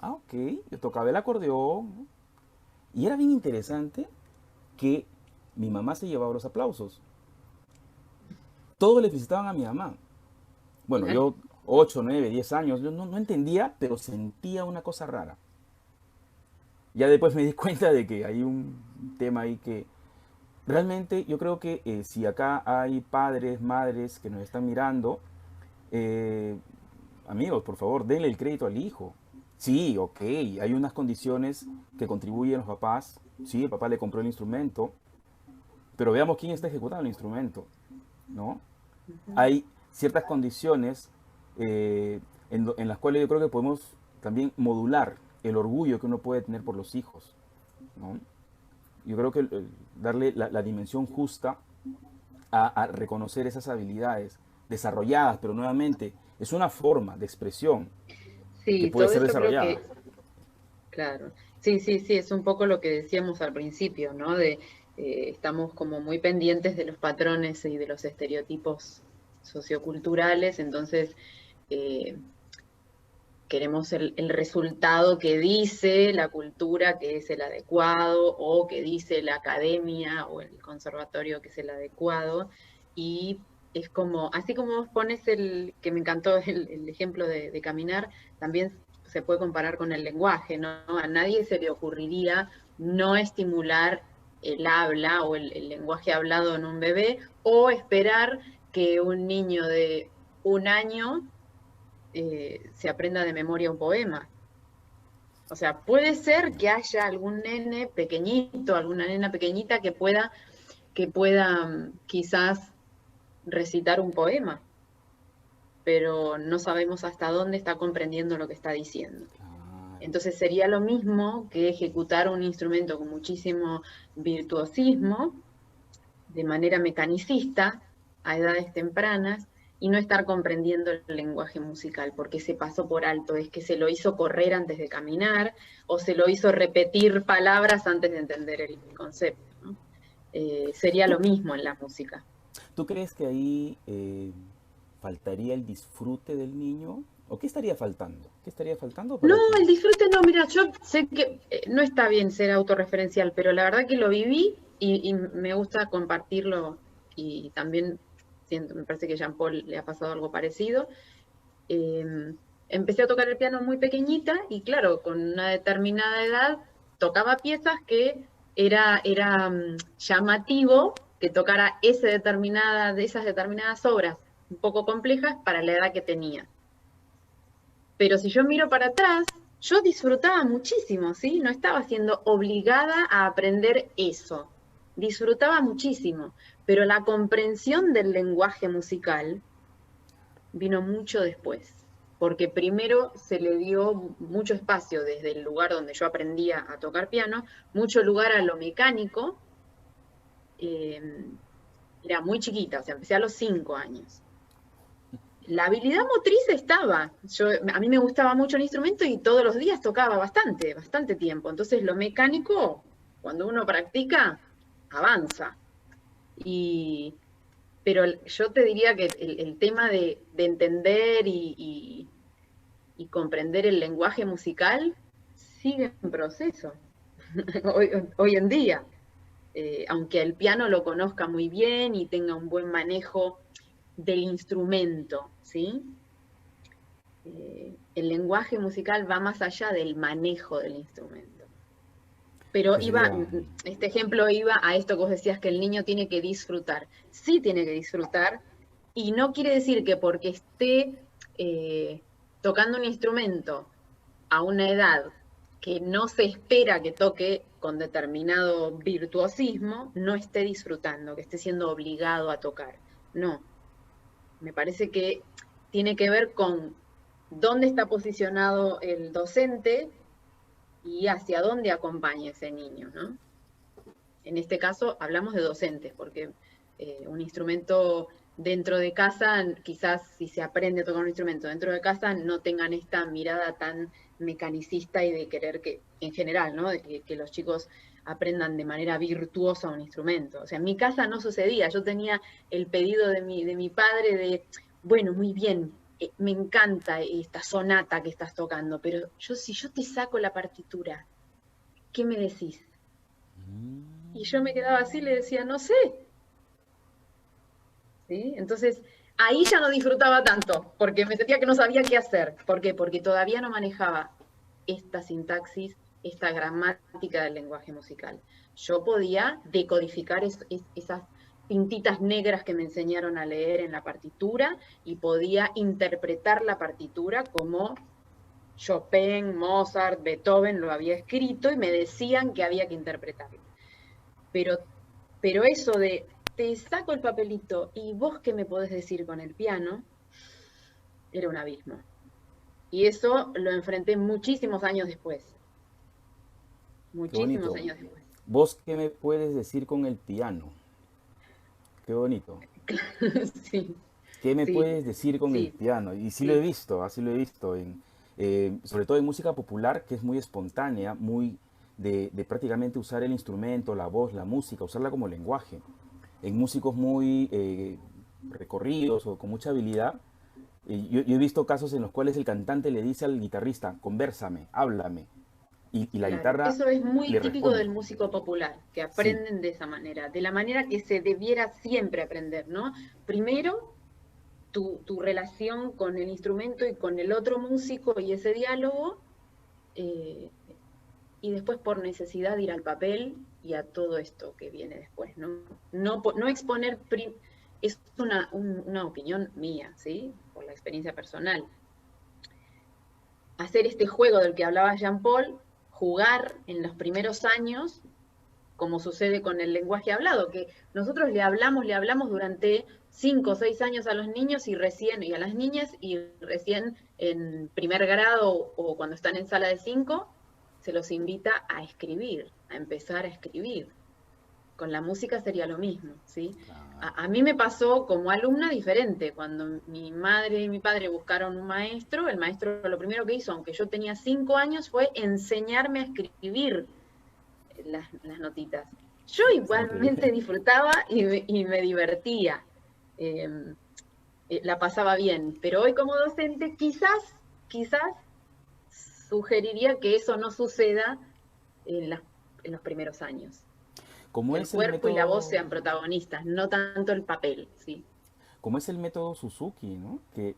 Ah, ok, yo tocaba el acordeón, ¿no? Y era bien interesante que mi mamá se llevaba los aplausos. Todos le felicitaban a mi mamá. Bueno, claro, yo 8, 9, 10 años, yo no entendía, pero sentía una cosa rara. Ya después me di cuenta de que hay un tema ahí que realmente yo creo que si acá hay padres, madres que nos están mirando, eh, amigos, por favor, denle el crédito al hijo. Sí, ok, hay unas condiciones que contribuyen los papás. Sí, el papá le compró el instrumento, pero veamos quién está ejecutando el instrumento, ¿no? ujú, Hay ciertas condiciones en las cuales yo creo que podemos también modular el orgullo que uno puede tener por los hijos, ¿no? Yo creo que darle la dimensión justa a reconocer esas habilidades desarrolladas, pero nuevamente es una forma de expresión que sí, puede todo ser eso creo desarrollada. que, claro, sí, es un poco lo que decíamos al principio, ¿no? Estamos como muy pendientes de los patrones y de los estereotipos socioculturales, entonces eh, queremos el resultado que dice la cultura que es el adecuado, o que dice la academia o el conservatorio que es el adecuado, y es como, así como vos pones que me encantó el ejemplo de caminar, también se puede comparar con el lenguaje, ¿no? A nadie se le ocurriría no estimular el habla o el lenguaje hablado en un bebé, o esperar que un niño de 1 año se aprenda de memoria un poema. O sea, puede ser que haya algún nene pequeñito, alguna nena pequeñita que pueda quizás recitar un poema, pero no sabemos hasta dónde está comprendiendo lo que está diciendo. Claro. Entonces sería lo mismo que ejecutar un instrumento con muchísimo virtuosismo, de manera mecanicista, a edades tempranas, y no estar comprendiendo el lenguaje musical, porque se pasó por alto, es que se lo hizo correr antes de caminar, o se lo hizo repetir palabras antes de entender el concepto, ¿no? Sería lo ¿Tú, mismo en la música. tú crees que ahí faltaría el disfrute del niño? ¿O qué estaría faltando? ¿Qué estaría faltando No, para que... el disfrute no, mira, yo sé que no está bien ser autorreferencial, pero la verdad que lo viví y me gusta compartirlo, y también siento, me parece que a Jean-Paul le ha pasado algo parecido. Empecé a tocar el piano muy pequeñita y claro, con una determinada edad tocaba piezas que era llamativo que tocara de esas determinadas obras un poco complejas para la edad que tenía. Pero si yo miro para atrás, yo disfrutaba muchísimo, ¿sí? No estaba siendo obligada a aprender eso. Disfrutaba muchísimo, pero la comprensión del lenguaje musical vino mucho después, porque primero se le dio mucho espacio desde el lugar donde yo aprendía a tocar piano, mucho lugar a lo mecánico. eh, Era muy chiquita, o sea, empecé a los 5 años. La habilidad motriz estaba. A mí me gustaba mucho el instrumento y todos los días tocaba bastante tiempo. Entonces lo mecánico Cuando uno practica, avanza. Pero yo te diría que el tema de entender y comprender el lenguaje musical sigue en proceso hoy en día. Aunque el piano lo conozca muy bien y tenga un buen manejo del instrumento, ¿sí? El lenguaje musical va más allá del manejo del instrumento. Pero este ejemplo iba a esto que vos decías, que el niño tiene que disfrutar. Sí tiene que disfrutar, y no quiere decir que porque esté tocando un instrumento a una edad que no se espera que toque con determinado virtuosismo, no esté disfrutando, que esté siendo obligado a tocar. No. Me parece que tiene que ver con dónde está posicionado el docente y hacia dónde acompaña ese niño, ¿no? En este caso hablamos de docentes, porque un instrumento dentro de casa, quizás si se aprende a tocar un instrumento dentro de casa, no tengan esta mirada tan mecanicista y de querer que, en general, ¿no? De que los chicos aprendan de manera virtuosa un instrumento. O sea, en mi casa no sucedía. Yo tenía el pedido de mi padre de, bueno, muy bien, me encanta esta sonata que estás tocando, pero si yo te saco la partitura, ¿qué me decís? Y yo me quedaba así y le decía, no sé. ¿Sí? Entonces, ahí ya no disfrutaba tanto, porque me sentía que no sabía qué hacer. ¿Por qué? Porque todavía no manejaba esta sintaxis, esta gramática del lenguaje musical. Yo podía decodificar esas pintitas negras que me enseñaron a leer en la partitura, y podía interpretar la partitura como Chopin, Mozart, Beethoven lo había escrito, y me decían que había que interpretarlo. Pero eso de, te saco el papelito, ¿y vos qué me podés decir con el piano? Era un abismo. Y eso lo enfrenté muchísimos años después. Muchísimos años después. ¿Vos qué me puedes decir con el piano? Qué bonito. Sí. ¿Qué me puedes decir con el piano? Y sí lo he visto, así lo he visto, sobre todo en música popular, que es muy espontánea, muy de prácticamente usar el instrumento, la voz, la música, usarla como lenguaje. En músicos muy recorridos o con mucha habilidad, yo he visto casos en los cuales el cantante le dice al guitarrista, convérsame, háblame, y la guitarra eso es muy le típico responde. del músico popular, que aprenden de esa manera, de la manera que se debiera siempre aprender, ¿no? Primero, tu relación con el instrumento y con el otro músico y ese diálogo, y después por necesidad ir al papel y a todo esto que viene después, ¿no? No exponer, es una opinión mía, ¿sí? Por la experiencia personal. Hacer este juego del que hablaba Jean-Paul, jugar en los primeros años, como sucede con el lenguaje hablado, que nosotros le hablamos durante 5 o 6 años a los niños y a las niñas, y recién en primer grado o cuando están en sala de 5, se los invita a escribir, a empezar a escribir. Con la música sería lo mismo, ¿sí? A mí me pasó como alumna diferente. Cuando mi madre y mi padre buscaron un maestro, el maestro lo primero que hizo, aunque yo tenía 5 años, fue enseñarme a escribir las notitas. Yo igualmente disfrutaba y me divertía, la pasaba bien, pero hoy como docente quizás sugeriría que eso no suceda en los primeros años. Como el cuerpo y la voz sean protagonistas, no tanto el papel, ¿sí? Como es el método Suzuki, ¿no? Que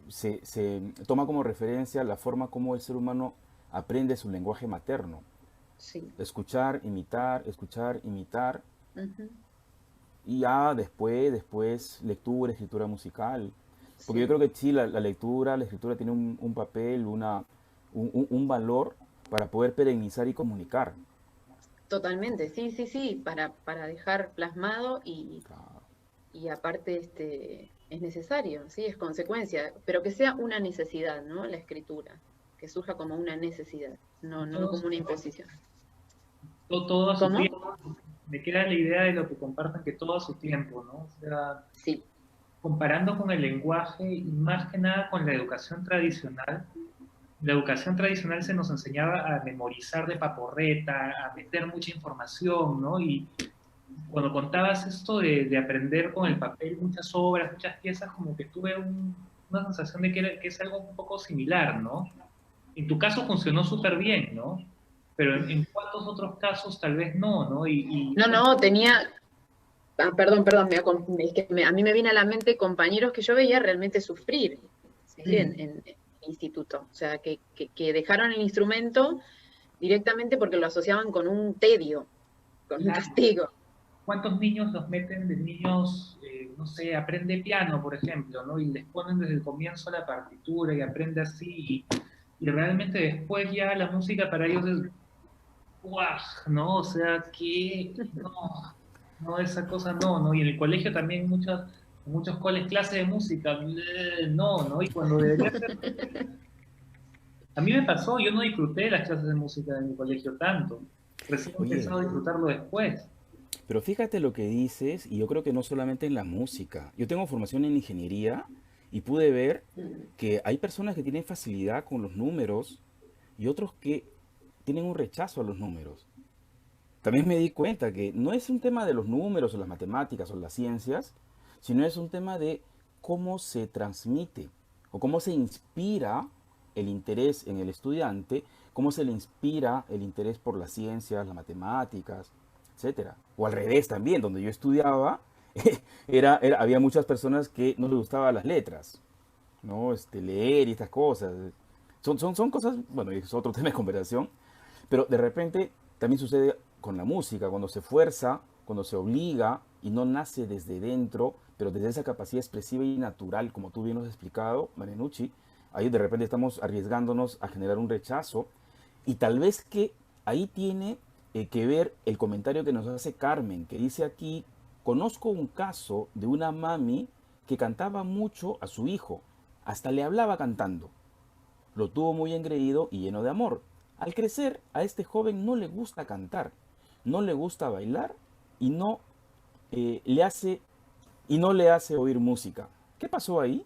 se toma como referencia la forma como el ser humano aprende su lenguaje materno. Sí. Escuchar, imitar, y ya después lectura, escritura musical. Porque yo creo que sí, la lectura, la escritura tiene un papel, un valor para poder perennizar y comunicar. Totalmente, sí, para dejar plasmado y aparte es necesario, sí, es consecuencia, pero que sea una necesidad, ¿no? La escritura, que surja como una necesidad, no como una imposición. Todo a su tiempo. Me queda la idea de lo que compartan, que todo a su tiempo, ¿no? O sea, comparando con el lenguaje y más que nada con la educación tradicional, la educación tradicional se nos enseñaba a memorizar de paporreta, a meter mucha información, ¿no? Y cuando contabas esto de aprender con el papel muchas obras, muchas piezas, como que tuve una sensación de que es algo un poco similar, ¿no? En tu caso funcionó súper bien, ¿no? Pero en cuántos otros casos tal vez no, ¿no? No, tenía... perdón, es que a mí me viene a la mente compañeros que yo veía realmente sufrir, ¿sí? en el instituto. O sea, que dejaron el instrumento directamente porque lo asociaban con un tedio, con un castigo. ¿Cuántos niños los meten de niños, no sé, aprende piano, por ejemplo, ¿no? Y les ponen desde el comienzo la partitura y aprende así, y realmente después ya la música para ellos es, ¡guau! ¿No? O sea, que no, esa cosa no, y en el colegio también muchos coles, clases de música, no, y cuando debería ser... A mí me pasó, yo no disfruté las clases de música en mi colegio tanto, recién he empezado a disfrutarlo después. Pero fíjate lo que dices, y yo creo que no solamente en la música. Yo tengo formación en ingeniería y pude ver que hay personas que tienen facilidad con los números y otros que tienen un rechazo a los números. También me di cuenta que no es un tema de los números o las matemáticas o las ciencias, sino es un tema de cómo se transmite o cómo se inspira el interés en el estudiante, cómo se le inspira el interés por las ciencias, las matemáticas, etcétera. O al revés también, donde yo estudiaba, había muchas personas que no les gustaban las letras, ¿no? Leer y estas cosas. Son cosas, bueno, es otro tema de conversación, pero de repente también sucede con la música, cuando se fuerza, cuando se obliga y no nace desde dentro, pero desde esa capacidad expresiva y natural, como tú bien nos has explicado, Marianucci, ahí de repente estamos arriesgándonos a generar un rechazo, y tal vez que ahí tiene que ver el comentario que nos hace Carmen, que dice aquí: conozco un caso de una mami que cantaba mucho a su hijo, hasta le hablaba cantando. Lo tuvo muy engreído y lleno de amor. Al crecer, a este joven no le gusta cantar, no le gusta bailar y no le hace oír música. ¿Qué pasó ahí?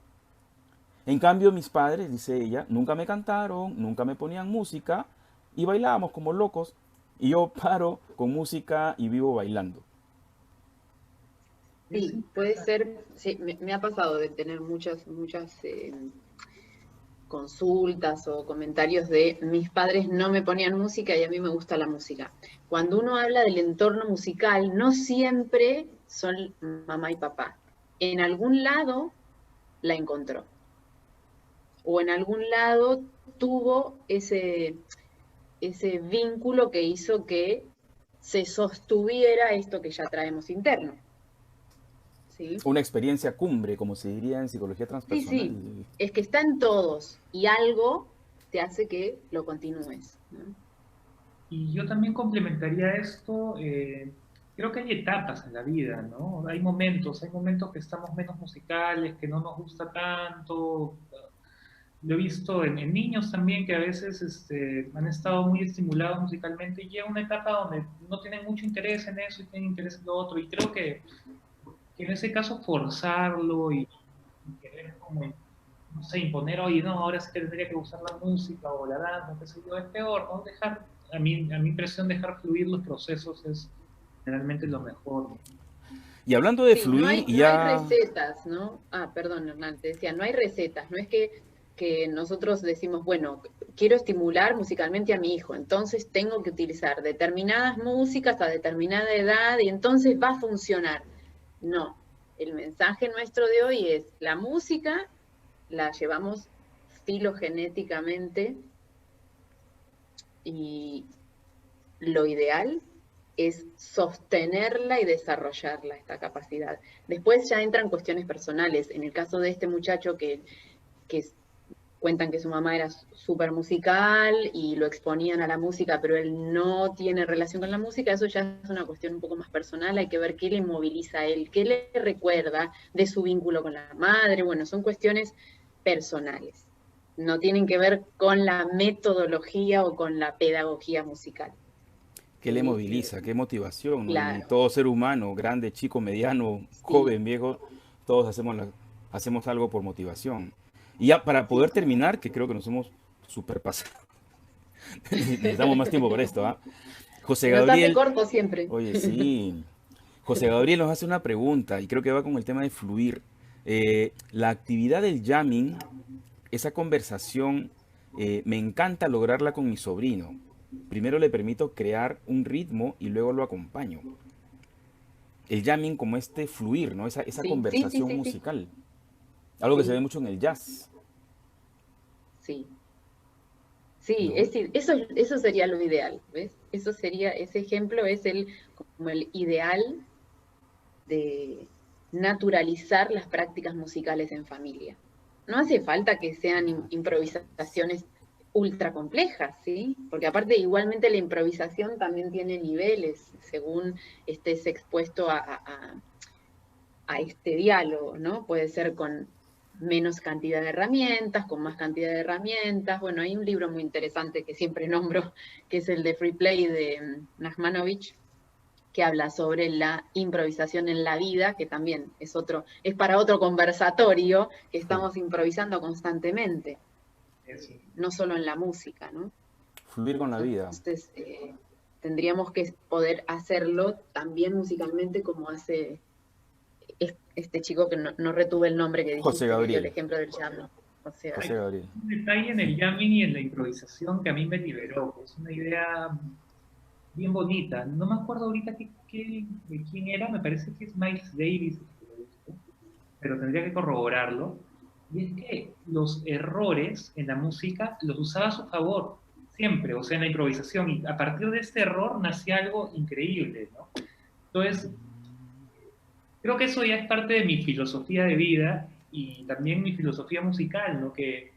En cambio, mis padres, dice ella, nunca me cantaron, nunca me ponían música y bailábamos como locos. Y yo paro con música y vivo bailando. Sí, puede ser, sí, me ha pasado de tener muchas consultas o comentarios de mis padres no me ponían música y a mí me gusta la música. Cuando uno habla del entorno musical, no siempre son mamá y papá. En algún lado la encontró. O en algún lado tuvo ese vínculo que hizo que se sostuviera esto que ya traemos interno. ¿Sí? Una experiencia cumbre, como se diría en psicología transpersonal. Sí, es que está en todos y algo te hace que lo continúes, ¿no? Y yo también complementaría esto, creo que hay etapas en la vida, ¿no? Hay momentos que estamos menos musicales, que no nos gusta tanto. Lo he visto en niños también que a veces han estado muy estimulados musicalmente y llega una etapa donde no tienen mucho interés en eso y tienen interés en lo otro. Y creo que en ese caso forzarlo y querer como, no sé, imponer, oye, no, ahora sí que tendría que usar la música o la danza, qué sé yo, es peor, ¿no? A mi impresión, dejar fluir los procesos es generalmente lo mejor. Y hablando de sí, fluir, no hay ya... recetas, ¿no? Perdón, Hernán, te decía, no hay recetas, no es que nosotros decimos, bueno, quiero estimular musicalmente a mi hijo, entonces tengo que utilizar determinadas músicas a determinada edad y entonces va a funcionar. No, el mensaje nuestro de hoy es, la música la llevamos filogenéticamente y lo ideal es sostenerla y desarrollarla, esta capacidad. Después ya entran cuestiones personales. En el caso de este muchacho que cuentan que su mamá era súper musical y lo exponían a la música, pero él no tiene relación con la música, eso ya es una cuestión un poco más personal, hay que ver qué le moviliza a él, qué le recuerda de su vínculo con la madre, bueno, son cuestiones personales, no tienen que ver con la metodología o con la pedagogía musical. ¿Qué le moviliza? ¿Qué motivación? ¿No? Claro. Todo ser humano, grande, chico, mediano, joven, viejo, todos hacemos algo por motivación. Y ya para poder terminar, que creo que nos hemos súper pasado. Necesitamos más tiempo para esto, ¿ah? José Nos hace Gabriel, corto siempre. oye, sí. José Gabriel nos hace una pregunta y creo que va con el tema de fluir. La actividad del jamming, esa conversación, me encanta lograrla con mi sobrino. Primero le permito crear un ritmo y luego lo acompaño. El jamming como este fluir, ¿no? Esa Sí, sí, sí, conversación sí, sí, musical. Algo que se ve sí, mucho en el jazz, sí. Sí, ¿no? es decir, eso sería lo ideal, ¿ves? Eso sería, ese ejemplo es como el ideal de naturalizar las prácticas musicales en familia. No hace falta que sean improvisaciones ultra complejas, ¿sí? Porque aparte igualmente la improvisación también tiene niveles según estés expuesto a este diálogo, ¿no? Puede ser con menos cantidad de herramientas, con más cantidad de herramientas. Bueno, hay un libro muy interesante que siempre nombro, que es el de Free Play de Nachmanovich, que habla sobre la improvisación en la vida, que también es para otro conversatorio, que Sí. estamos improvisando constantemente, Eso. no solo en la música, ¿no? Fluir con la vida. Entonces, tendríamos que poder hacerlo también musicalmente como hace este chico que no retuve el nombre que José dijiste, que dio el Gabriel. ejemplo del jamming. O sea, José Gabriel. Un detalle en el jamming y en la improvisación que a mí me liberó. Es una idea bien bonita. No me acuerdo ahorita de quién era, me parece que es Miles Davis, pero tendría que corroborarlo. Y es que los errores en la música los usaba a su favor, siempre, o sea, en la improvisación. Y a partir de este error nacía algo increíble, ¿no? Entonces, creo que eso ya es parte de mi filosofía de vida y también mi filosofía musical, ¿no? Que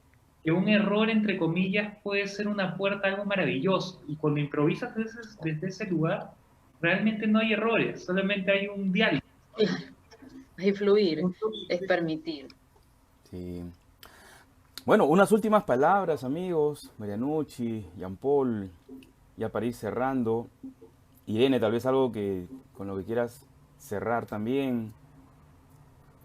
un error, entre comillas, puede ser una puerta a algo maravilloso. Y cuando improvisas desde ese lugar, realmente no hay errores, solamente hay un diálogo. es fluir, es permitir. Sí. Bueno, unas últimas palabras, amigos. Marianucci, Jean Paul, ya para ir cerrando. Irene, tal vez algo que con lo que quieras cerrar también.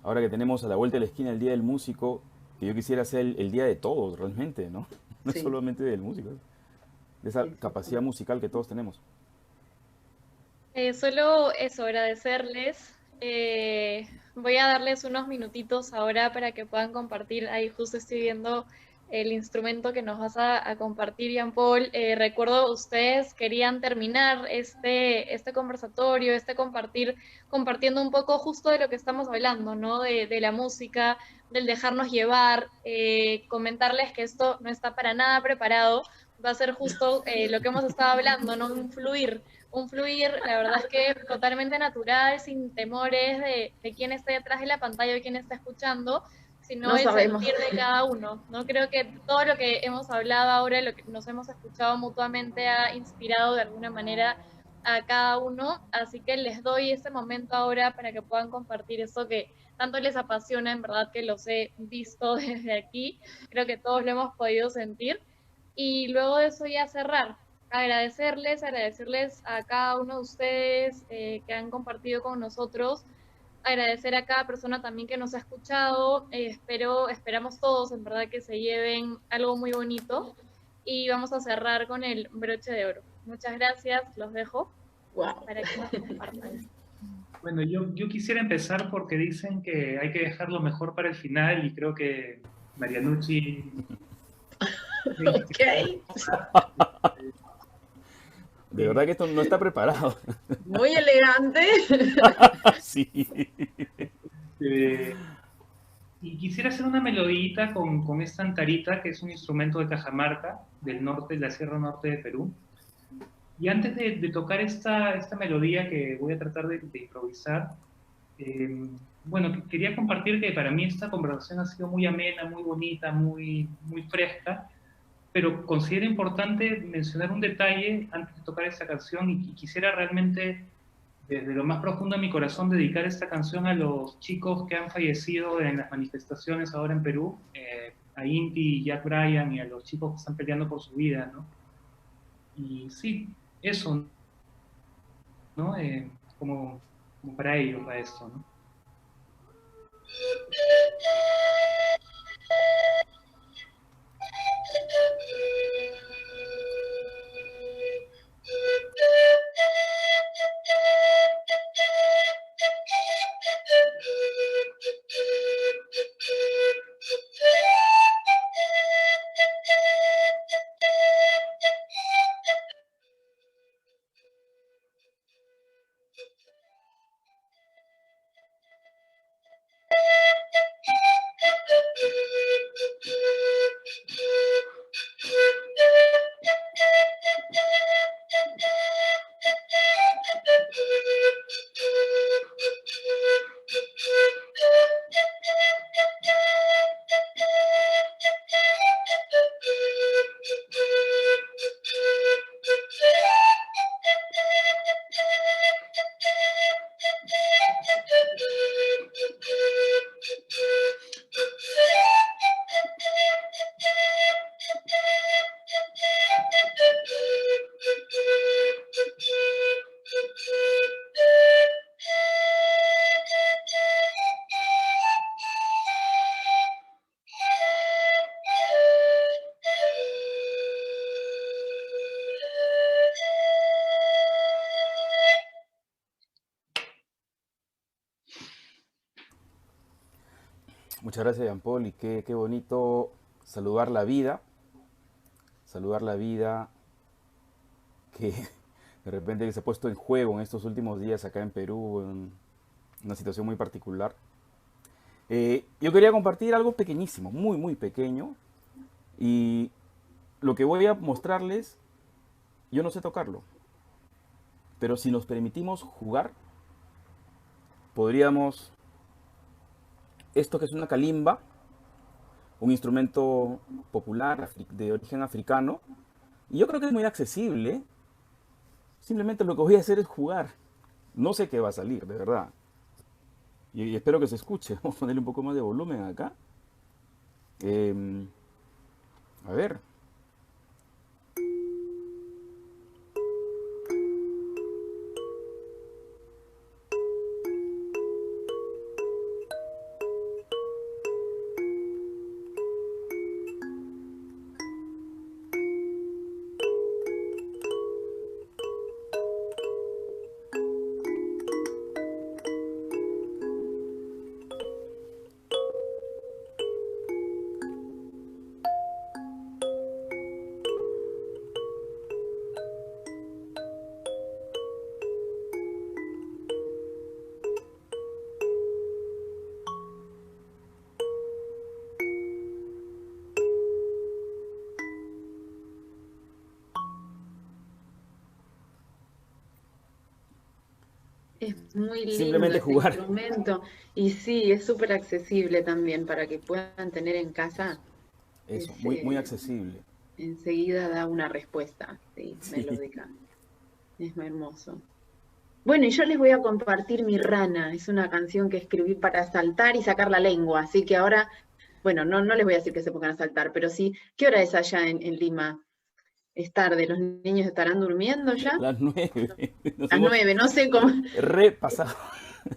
Ahora que tenemos a la vuelta de la esquina el Día del Músico, que yo quisiera ser el día de todos, realmente, ¿no? No es Sí, solamente del músico, de esa sí, sí, capacidad musical que todos tenemos. Solo eso, agradecerles. Voy a darles unos minutitos ahora para que puedan compartir. Ahí justo estoy viendo el instrumento que nos vas a compartir, Jean Paul. Recuerdo ustedes querían terminar este conversatorio, compartiendo un poco justo de lo que estamos hablando, ¿no? De la música, del dejarnos llevar, comentarles que esto no está para nada preparado. Va a ser justo lo que hemos estado hablando, ¿no? Un fluir, la verdad es que totalmente natural, sin temores de quién está detrás de la pantalla o quién está escuchando, sino no el sabemos. sentir de cada uno, ¿no? Creo que todo lo que hemos hablado ahora, lo que nos hemos escuchado mutuamente ha inspirado de alguna manera a cada uno, así que les doy este momento ahora para que puedan compartir eso que tanto les apasiona, en verdad que los he visto desde aquí, creo que todos lo hemos podido sentir, y luego de eso ya cerrar. Agradecerles a cada uno de ustedes que han compartido con nosotros, agradecer a cada persona también que nos ha escuchado, esperamos todos en verdad que se lleven algo muy bonito y vamos a cerrar con el broche de oro. Muchas gracias, los dejo Wow. para que nos compartan. Bueno, yo quisiera empezar porque dicen que hay que dejar lo mejor para el final y creo que Marianucci... Ok. De verdad que esto no está preparado. Muy elegante. Sí. Y quisiera hacer una melodita con esta antarita, que es un instrumento de Cajamarca, del norte, de la Sierra Norte de Perú. Y antes de tocar esta melodía que voy a tratar de improvisar, bueno, quería compartir que para mí esta conversación ha sido muy amena, muy bonita, muy fresca, pero considero importante mencionar un detalle antes de tocar esta canción y quisiera realmente, desde lo más profundo de mi corazón, dedicar esta canción a los chicos que han fallecido en las manifestaciones ahora en Perú, a Inti y Jack Bryan y a los chicos que están peleando por su vida, ¿no? Y sí, eso, ¿no? Como para ellos, para esto, ¿no? Muchas gracias, Jean Paul, y qué bonito saludar la vida que de repente se ha puesto en juego en estos últimos días acá en Perú, en una situación muy particular. Yo quería compartir algo pequeñísimo, muy pequeño, y lo que voy a mostrarles, yo no sé tocarlo, pero si nos permitimos jugar, podríamos, esto que es una calimba, un instrumento popular de origen africano, y yo creo que es muy accesible. Simplemente lo que voy a hacer es jugar. No sé qué va a salir, de verdad. Y espero que se escuche. Vamos a ponerle un poco más de volumen acá. A ver. Es muy lindo Simplemente ese jugar. instrumento y sí, es súper accesible también para que puedan tener en casa. Eso, Es, muy accesible. enseguida da una respuesta, sí, Sí. melódica. Es muy hermoso. Bueno, y yo les voy a compartir Mi Rana. Es una canción que escribí para saltar y sacar la lengua. Así que ahora, bueno, no les voy a decir que se pongan a saltar, pero sí, ¿qué hora es allá en Lima? Es tarde, ¿los niños estarán durmiendo ya? Las 9. Nos Las hemos 9, no sé cómo. repasado.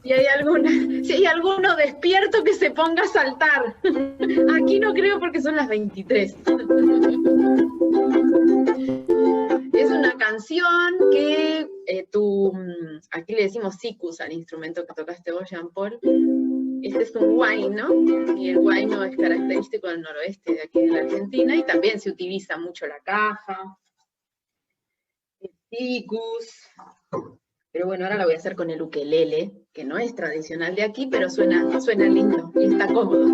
Si hay alguno despierto que se ponga a saltar. Aquí no creo porque son las 23. Es una canción que aquí le decimos sikus al instrumento que tocaste vos, Jean Paul. Este es un huayno, y el huayno es característico del noroeste de aquí de la Argentina, y también se utiliza mucho la caja, el sikus. Pero bueno, ahora lo voy a hacer con el ukelele, que no es tradicional de aquí, pero suena lindo y está cómodo.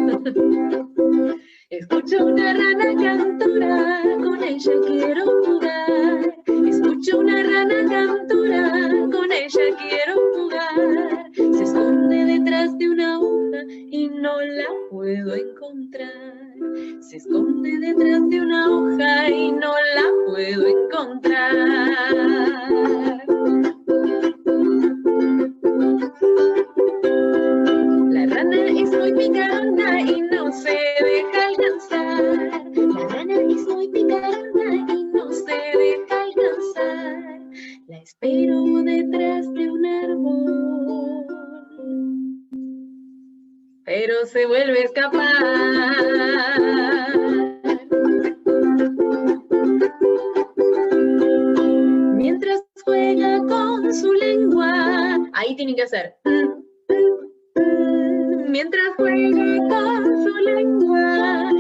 Escucho una rana cantora, con ella quiero jugar. Escucho una rana cantora, con ella quiero jugar. Se esconde detrás de una hoja y no la puedo encontrar. Se esconde detrás de una hoja y no la puedo encontrar. La rana es muy picarona y no se deja alcanzar. La rana es muy picarona y no se deja alcanzar. La espero detrás de un árbol, pero se vuelve a escapar. Mientras juega con su lengua, ahí tienen que hacer. Mientras juega con su lengua,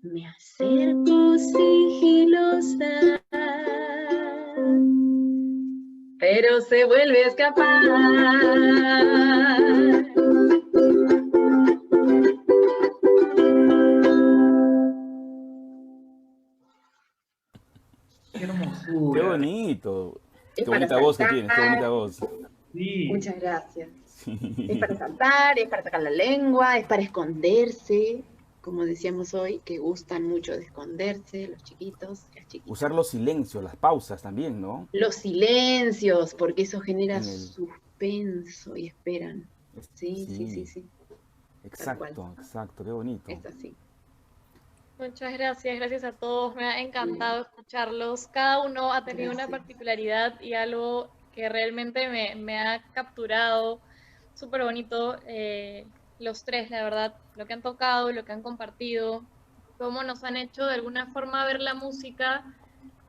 me acerco sigilosa, pero se vuelve a escapar. Qué hermosura. Qué bonito. Es Qué para bonita voz que saltar. tienes, qué bonita voz. Sí. Muchas gracias. Sí. Es para saltar, es para sacar la lengua, es para esconderse, como decíamos hoy, que gustan mucho de esconderse, los chiquitos, las chiquitas. Usar los silencios, las pausas también, ¿no? Los silencios, porque eso genera En el- suspenso y esperan. Sí. Exacto, qué bonito. Es así. Muchas gracias a todos, me ha encantado escucharlos. Cada uno ha tenido una Gracias. particularidad y algo que realmente me ha capturado. Súper bonito, los tres, la verdad, lo que han tocado, lo que han compartido, cómo nos han hecho de alguna forma ver la música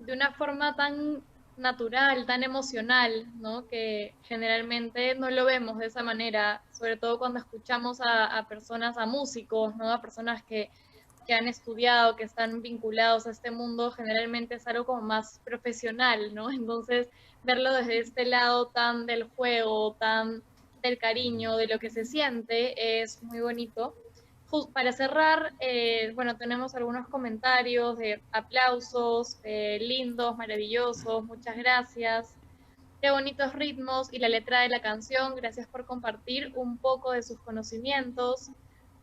de una forma tan natural, tan emocional, ¿no? Que generalmente no lo vemos de esa manera, sobre todo cuando escuchamos a personas, a músicos, ¿no? A personas que han estudiado, que están vinculados a este mundo, generalmente es algo como más profesional, ¿no? Entonces, verlo desde este lado tan del juego, tan del cariño, de lo que se siente, es muy bonito. Para cerrar, bueno, tenemos algunos comentarios de aplausos, lindos, maravillosos, muchas gracias. Qué bonitos ritmos y la letra de la canción, gracias por compartir un poco de sus conocimientos.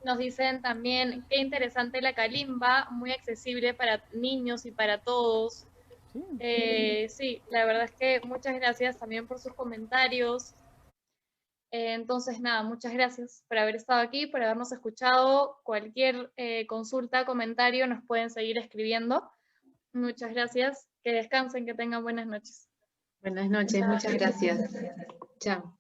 Nos dicen también, qué interesante la calimba, muy accesible para niños y para todos. Sí. Sí, la verdad es que muchas gracias también por sus comentarios. Entonces, nada, muchas gracias por haber estado aquí, por habernos escuchado. Cualquier consulta, comentario, nos pueden seguir escribiendo. Muchas gracias. Que descansen, que tengan buenas noches. Buenas noches, muchas gracias. Chao.